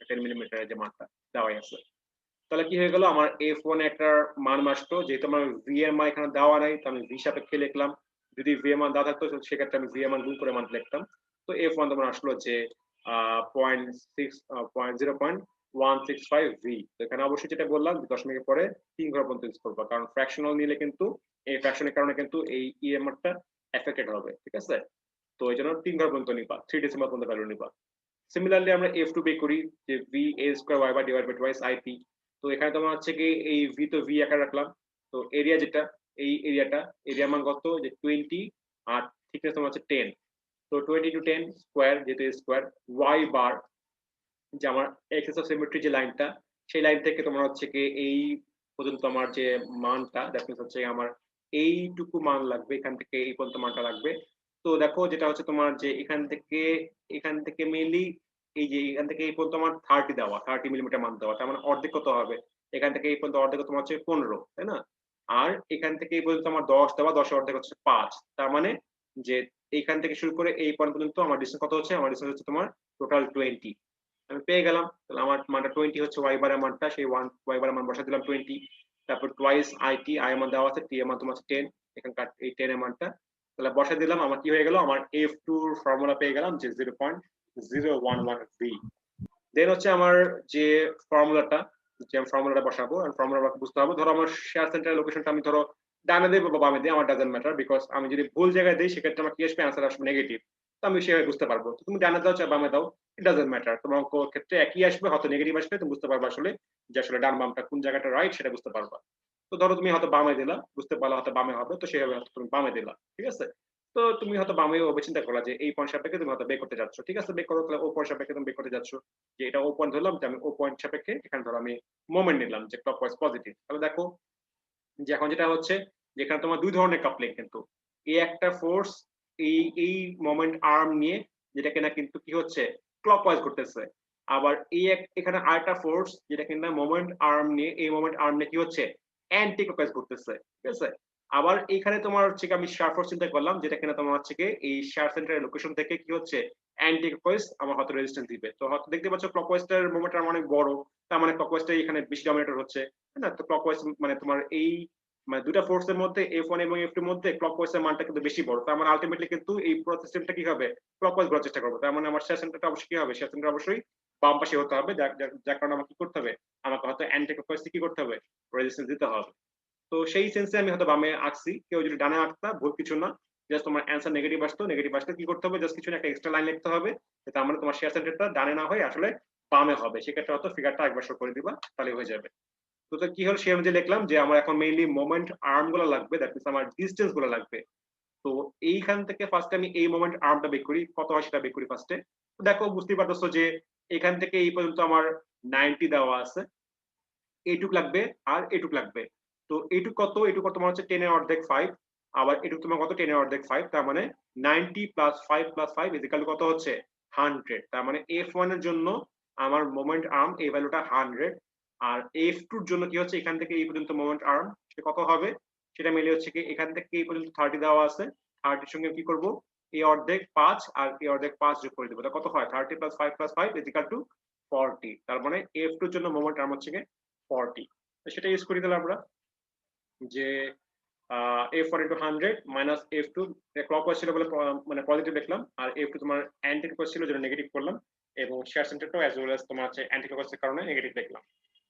10 মিলিমিটারের যে মানটা দেওয়া আছে। তাহলে কি হয়ে গেল, আমার F1 একটা মান আসতো, যেহেতু আমার ভি এর মান এখানে দেওয়া নাই, তো আমি ভি সাপেক্ষে লিখলাম। যদি ভি এর মান দেওয়া থাকতো সেক্ষেত্রে আমি ভি এর মান গুণ করে মান লিখতাম। তো F1 তোমার আসলো যে 0.165 ভি। তো এখানে অবশ্যই যেটা বললাম, দশমিকের পরে 3 ঘর পর্যন্ত ইউজ করবো, কারণ ফ্র্যাকশনাল নিলে কিন্তু এই ফ্র্যাকশনের কারণে কিন্তু এই ইএমআরটা এফেক্টেড হবে, ঠিক আছে? তো এই জন্য 3 ঘর পর্যন্ত নিবা, 3 ডেসিমাল পর্যন্ত ভ্যালু নিবা। সিমিলারলি আমরা F2 বের করি, যে V A square Y bar divide by twice IP. তো এখানে তোমার হচ্ছে কি এই ভি তো ভি আকার রাখলাম, তো এরিয়া যেটা, এই এরিয়া মান কত, যে 20, আর থিকনেস তোমার হচ্ছে 10। তো 20 × 10 স্কয়ার, যেহেতু স্কয়ার, ওয়াই বার যে আমার এক্সিস অফ সিমেট্রি যে লাইনটা, সেই লাইন থেকে তোমার হচ্ছে কি এই পর্যন্ত আমার যে মানটা, দ্যাট মিন্স হচ্ছে আমার এইটুকু মান লাগবে, এখান থেকে এই পর্যন্ত মানটা লাগবে। তো দেখো যেটা হচ্ছে তোমার যে এখান থেকে মেইনলি এই যে এখান থেকে এই পর্যন্ত আমার 30 দেওয়া, 30 মিলিমিটার মান দেওয়া, তার মানে অর্ধেক কত হবে, এখান থেকে এই পর্যন্ত অর্ধেক তোমার হচ্ছে 15, তাই না? আর এখান থেকে এই পর্যন্ত আমার 10 দেওয়া, 10 অর্ধেক হচ্ছে 5, তার মানে যে এইখান থেকে শুরু করে এই পয়েন্ট পর্যন্ত আমার ডিসটেন্স কত হচ্ছে, আমার ডিসটেন্স হচ্ছে তোমার টোটাল 20। আমি পেয়ে গেলাম, তাহলে আমার মানটা 20 হচ্ছে ওয়াই বারের মানটা, সেই ওয়াই বারের মান বসা দিলাম 20। তারপর টুয়াইস আইটি, আই এর মান দেওয়া আছে, টি এর মান তোমার 10, এখানকার এই 10 এর মানটা তাহলে বসা দিলাম। আমার কি হয়ে গেল, আমার F2 এর ফর্মুলা পেয়ে গেলাম যে 0.011 ভি। দেন হচ্ছে আমার যে ফর্মুলাটা, যে আমি ফর্মুলাটা বসাবো, আর ফর্মুলাটা বুঝতে হবে। ধরো আমার শেয়ার সেন্টারের লোকেশনটা আমি ধরো ডানে দেই বা বামে দেই, আমার ডাজন্ট ম্যাটার, বিকজ আমি যদি ভুল জায়গায় দেই সেক্ষেত্রে আমার কি আসবে, অ্যান্সার আসবে নেগেটিভ। তো আমি সেভাবে বুঝতে পারবো। তো তুমি ডানে দাও চাই বামে দাও, ইট ডাজন্ট ম্যাটার, তোমার অঙ্ক ক্ষেত্রে একই আসবে, হয়তো নেগেটিভ আসবে, তুমি বুঝতে পারবে আসলে যে আসলে ডান বামটা কোন জায়গাটা রাইট, সেটা বুঝতে পারবা। তো ধরো তুমি হয়তো বামে দিলা, বুঝতে পারলা হয়তো বামে হবে, তো সেভাবে হয়তো তুমি বামে দিলা, ঠিক আছে? তো তুমি হয়তো বামে ওভাবে চিন্তা করলা যে এই পয়েন্ট সাপেক্ষে তুমি হয়তো বের করতে যাচ্ছ, ঠিক আছে? বের করো, তাহলে ও পয়েন্ট সাপেক্ষে তুমি বের করতে যাচ্ছ, যে এটা ও পয়েন্ট ধরলাম, যে আমি ও পয়েন্ট সাপেক্ষে এখানে ধরো আমি মোমেন্ট নিলাম যে ক্লকওয়াইজ পজিটিভ। তাহলে দেখো যে এখন যেটা হচ্ছে, যেখানে তোমার দুই ধরনের কাপলিং, কিন্তু এই একটা ফোর্স এই মোমেন্ট আর্ম নিয়ে, যেটা কিনা কিন্তু কি হচ্ছে ক্লকওয়াইজ ঘুরতেছে, আবার এখানে আরেকটা ফোর্স যেটা কিনা মোমেন্ট আর্ম নিয়ে, এই মোমেন্ট আর্ম নিয়ে কি হচ্ছে অ্যান্টি ক্লকওয়াইজ ঘুরতেছে, ঠিক আছে? আবার এখানে তোমার হচ্ছে আমি শেয়ার ফোর্স চিন্তা করলাম, যেটা কিনা তোমার হচ্ছে এই শেয়ার সেন্টারের লোকেশন থেকে কি হচ্ছে অ্যান্টি ক্লকওয়াইজ আমার হয়তো রেজিস্ট্যান্স দিবে। তো হয়তো দেখতে পাচ্ছ ক্লকওয়াইজটার মোমেন্ট আর্ম অনেক বড়, তার মানে ক্লকওয়াইজটা এখানে বেশি ডমিনেটর হচ্ছে, না? তো ক্লকওয়াইজ মানে তোমার এই মানে দুটা ফোর্সের মধ্যে F1 এবং F2 এর মধ্যে ক্লকওয়াইজের মানটা কিন্তু বেশি বড়, তার মানে আলটিমেটলি কিন্তু এই পুরো সিস্টেমটা কি হবে ক্লকওয়াইজ ঘোরার চেষ্টা করবে। তার মানে আমার শেয়ার সেন্টারটা অবশ্যই কি হবে, শেয়ার সেন্টার অবশ্যই বাম পাশে হতে হবে, যার কারণে আমাকে কি করতে হবে, আমাকে হয়তো অ্যান্টি ক্লকওয়াইজ কি করতে হবে, রেজিস্ট্যান্স দিতে হবে। তো সেই সেন্সে আমি হয়তো বামে আঁকছি, কেউ যদি ডানে আঁকতা ভুল কিছু না, জাস্ট তোমার অ্যান্সার নেগেটিভ আসতো, নেগেটিভ আসলে কি করতে হবে, জাস্ট কিছু একটা এক্সট্রা লাইন লিখতে হবে, তার মানে তোমার শেয়ার সেন্টারটা ডানে না হয়ে আসলে বামে হবে। সেক্ষেত্রে হয়তো ফিগারটা একবার শো করে দিবা, তাহলে হয়ে যাবে। তো কি হলো সেই অনুযায়ী লিখলাম যে আমার এখন মেইনলি মোমেন্ট আর্ম গুলো লাগবে, দ্যাট মিনস আমার ডিস্টেন্স গুলো লাগবে। তো এইখান থেকে ফার্স্টে আমি এই মোমেন্ট আর্মটা বের করি, কত হয় সেটা বের করি ফার্স্টে। দেখো বুঝতেই পারতেছো যে এখান থেকে এই পর্যন্ত আমার 90 দেওয়া আছে, এইটুক লাগবে আর এইটুক লাগবে। তো এইটুক কত, এইটুক কত তোমার হচ্ছে 10 এর অর্ধেক 5, আবার এইটুক তোমার কত 10 এর অর্ধেক 5, তার মানে 90 প্লাস 5 প্লাস 5 ইকুয়াল কত হচ্ছে 100। তার মানে F1 এর জন্য আমার মোমেন্ট আর্ম এই ভ্যালুটা 100, আর F2 এর জন্য কি হচ্ছে এখান থেকে এই পর্যন্ত মোমেন্ট আর্ম সেটা কত হবে, সেটা মিলে হচ্ছে কি এখান থেকে এই পর্যন্ত 30 দেওয়া আছে, 30 এর সঙ্গে কি করব এই অর্ধেক 5 আর এই অর্ধেক 5 যোগ করে দেব, কত হয় 30 প্লাস 5 প্লাস 5 ইকুয়াল টু 40। তার মানে F2 এর জন্য মোমেন্ট আর্ম হচ্ছে কি 40। তো সেটা ইউজ করে দিলাম আমরা যে F1 into 100 minus F2 clockwise ছিল বলে মানে পজিটিভ লিখলাম, আর F2 তোমার অ্যান্টি ক্লকওয়াইজ ছিল যেটা নেগেটিভ করলাম, এবং শেয়ার সেন্টারটাও অ্যাজ ওয়েল অ্যাজ তোমার হচ্ছে অ্যান্টি ক্লকওয়াইজের কারণে নেগেটিভ লিখলাম।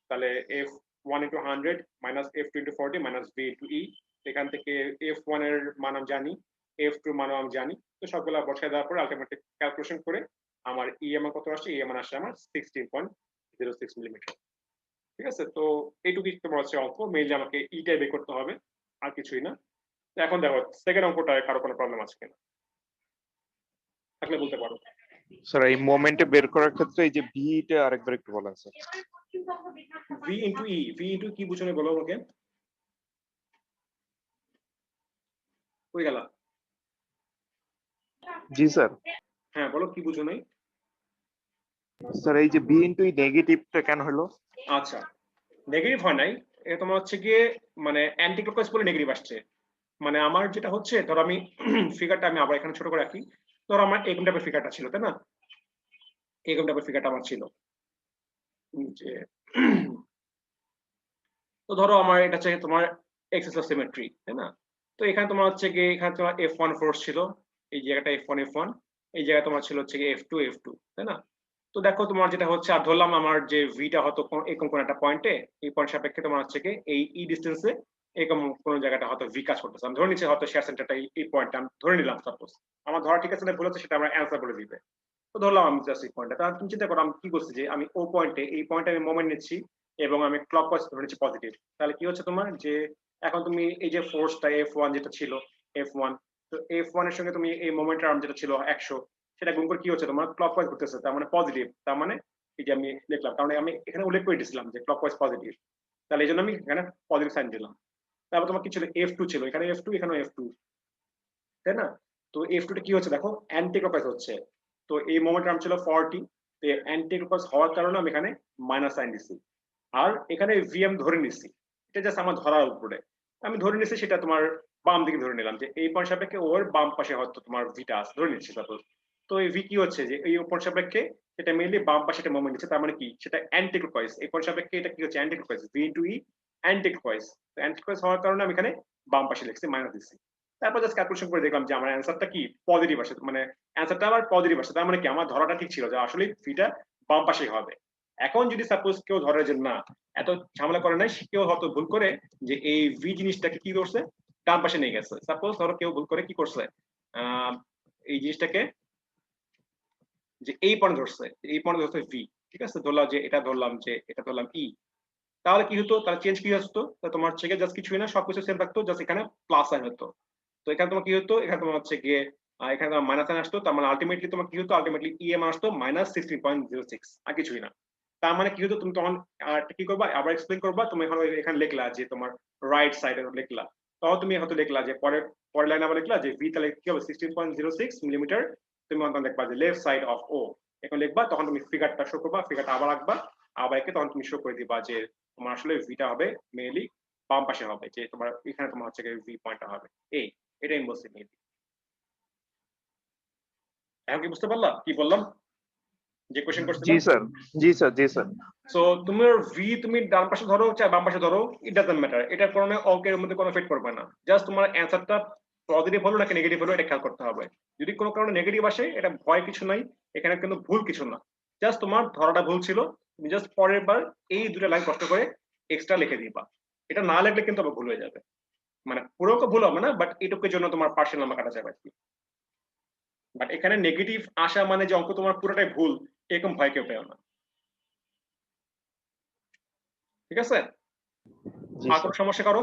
তাহলে F1 into 100 minus F2 into 40 minus V into E, এখান থেকে F1 এর মান আমি জানি, F2 এর মানও আমি জানি। তো সবগুলা বসায় দেওয়ার পরে আলটিমেটলি ক্যালকুলেশন করে আমার E এর মান কত আসছে, E এর মান আসছে আমার 16.06 মিলিমিটার। ঠিক আছে, তো এইটুকুই তোমার হচ্ছে অঙ্ক, মেইনলি আমাকে ইটাই বের করতে হবে আর কিছুই না। তো এখন দেখো সেকেন্ড অঙ্কটায় কারো কোনো প্রবলেম আছে কিনা, থাকলে বলতে পারো। স্যার এই মোমেন্টে বের করার ক্ষেত্রে এই যে ভিটা আরেকবার একটু বলেন স্যার। ভি ইনটু ই, ভি ইনটু কি বুঝুন বলো আমাকে, কই গেল? জি স্যার। হ্যাঁ বলো কি বুঝো নাই? স্যার এই যে ভি ইনটু ই নেগেটিভটা কেন হলো? আচ্ছা, নেগেটিভ হয় নাই, এটা তোমার হচ্ছে গিয়ে মানে অ্যান্টি ক্লকওয়াইজ বলে নেগেটিভ আসছে। মানে আমার যেটা হচ্ছে ধরো আমি ফিগারটা আমি আবার এখানে ছোট করে রাখি, ধরো আমার এরকম টাইপের ফিগারটা ছিল, তাই না? এরকম টাইপের ফিগারটা আমার ছিল যে তো ধরো আমার এটা হচ্ছে তোমার এক্সেস অফ সিমেট্রি, তাই না? তো এখানে তোমার হচ্ছে গিয়ে এখানে তোমার F1 ফোর্স ছিল, এই জায়গাটা F1 F1, এই জায়গায় তোমার ছিল হচ্ছে গিয়ে F2 F2, তাই না? তো দেখো তোমার যেটা হচ্ছে, আর ধরলাম আমার যে ভিটা হয়তো এরকম কোন একটা পয়েন্টে, এই পয়েন্ট সাপেক্ষে তোমার হচ্ছে কি এই ই ডিস্টেন্সে এরকম কোন জায়গাটা হয়তো ভি কাজ করতেছে। আমি ধরে নিচ্ছি হয়তো শেয়ার সেন্টারটা এই পয়েন্টটা আমি ধরে নিলাম, সাপোজ আমার ধরা ঠিক আছে না ভুল আছে সেটা আমার অ্যান্সার বলে দিবে। তো ধরলাম আমি জাস্ট এই পয়েন্টটা, তাহলে তুমি চিন্তা করো আমি কি করছি যে আমি ও পয়েন্টে এই পয়েন্টে আমি মোমেন্ট নিচ্ছি এবং আমি ক্লকওয়াইজ ধরে নিচ্ছি পজিটিভ। তাহলে কি হচ্ছে তোমার যে এখন তুমি এই যে ফোর্সটা F1 যেটা ছিল F1, তো F1 এর সঙ্গে তুমি এই মোমেন্ট আর্ম যেটা ছিল 100 সেটা গুণ করে কি হচ্ছে তোমার ক্লকওয়াইজ ঘুরতেছে, তার মানে পজিটিভ। তার মানে এই যে আমি লিখলাম, কারণ আমি এখানে উল্লেখ করে দিয়েছিলাম যে ক্লকওয়াইজ পজিটিভ, তাহলে এই জন্য আমি এখানে পজিটিভ সাইন দিলাম। তারপর তোমার কি ছিল F2 ছিল, এখানে F2 এখানে F2, তাই না? তো F2 টা কি হচ্ছে দেখো অ্যান্টি ক্লকওয়াইজ হচ্ছে, তো এই মোমেন্ট আর্ম ছিল 40, তো অ্যান্টি ক্লকওয়াইজ হওয়ার কারণে আমি এখানে মাইনাস সাইন দিছি, আর এখানে ভিএম ধরে নিচ্ছি, এটা জাস্ট আমার ধরার উপরে আমি ধরে নিচ্ছি, সেটা তোমার বাম দিকে ধরে নিলাম যে এই পয়েন্ট সাপেক্ষে ওর বাম পাশে হয়তো তোমার ভিটা আছে ধরে নিচ্ছি সাপোজ। তো এই ভি কি হচ্ছে যে এই পয়েন্ট সাপেক্ষে এটা মেইনলি বাম পাশে একটা মোমেন্ট নিচ্ছে, তার মানে কি সেটা অ্যান্টি ক্লকওয়াইজ, এই পয়েন্ট সাপেক্ষে এটা কি হচ্ছে অ্যান্টি ক্লকওয়াইজ, ভি ইনটু ই অ্যান্টি ক্লকওয়াইজ। তো অ্যান্টি ক্লকওয়াইজ হওয়ার কারণে আমি এখানে বাম পাশে লিখছি মাইনাস দিচ্ছি। তারপর জাস্ট ক্যালকুলেশন করে দেখলাম যে আমার অ্যান্সারটা কি পজিটিভ আসে, মানে অ্যান্সারটা আবার পজিটিভ আসে, তার মানে কি আমার ধরাটা ঠিক ছিল যে আসলে ভিটা বাম পাশেই হবে। এখন যদি সাপোজ কেউ ধরে যে না এত ঝামেলা করে নাই, কেউ হয়তো ভুল করে যে এই ভি জিনিসটাকে কি করছে ডান পাশে নিয়ে গেছে, সাপোজ ধরো কেউ ভুল করে কি করছে এই জিনিসটাকে যে এই পয়েন্ট ধরছে, এই পয়েন্ট ধরছে ভি, ঠিক আছে, ধরলাম যে এটা ধরলাম যে এটা ধরলাম ই, তাহলে কি হতো, তাহলে চেঞ্জ কি হতো, তোমার হচ্ছে জাস্ট কিছুই না সবকিছু সেম থাকতো, জাস্ট এখানে প্লাস সাইন হতো। তো এখানে তোমার কি হতো, এখানে তোমার হচ্ছে গিয়ে এখানে তোমার মাইনাস সাইন আসতো, তার মানে আলটিমেটলি তোমার কি হতো, আলটিমেটলি ই এম আসতো মাইনাস 16.06, আর কিছুই না। তার মানে কি হতো, তুমি তখন কি করবা আবার এক্সপ্লেন করবা, তুমি এখন এখানে লিখলা যে তোমার রাইট সাইডে লিখলা, তখন তুমি হয়তো লিখলা যে পরের লাইনে আবার লিখলা যে ভি তাহলে কি হবে 16.06 মিলিমিটার, তুমি তখন দেখবা যে লেফট সাইড অফ ও, এখন লিখবা, তখন তুমি ফিগারটা শো করবা, ফিগারটা আবার আঁকবা, আবার একে তখন তুমি শো করে দিবা যে তোমার আসলে ভিটা হবে মেইনলি বাম পাশে হবে, যে তোমার এখানে তোমার হচ্ছে ভি পয়েন্টটা হবে এই, এটাই বলছি মেইনলি। এখন কি বুঝতে পারলা কি বললাম, যে কোশ্চেন করছিলাম? জি স্যার, জি স্যার, জি স্যার। সো তোমার ভি তুমি ডান পাশে ধরো চাই বাম পাশে ধরো, ইট ডাজন্ট ম্যাটার, এটার কারণে অঙ্কের মধ্যে কোনো এফেক্ট করবে না, জাস্ট তোমার অ্যানসারটা পজিটিভ হলো নাকি নেগেটিভ হলো এটা খেয়াল করতে হবে। যদি কোনো কারণে নেগেটিভ আসে এটা ভয় কিছু নাই, এখানে কিন্তু ভুল কিছু না, জাস্ট তোমার ধরাটা ভুল ছিল, তুমি জাস্ট পরের বার এই দুটো লাইন কষ্ট করে এক্সট্রা লিখে দিবা, এটা না লিখলে কিন্তু আবার ভুল হয়ে যাবে, মানে পুরো ভুল হবে না, বাট এটুকুর জন্য তোমার পার্সেন্ট নাম্বার কাটা যাবে আর কি। বাট এখানে নেগেটিভ আসা মানে যে অঙ্ক তোমার পুরোটাই ভুল এরকম ভয় কেউ পেও না, ঠিক আছে? জি আর স্যার কোনো সমস্যা করো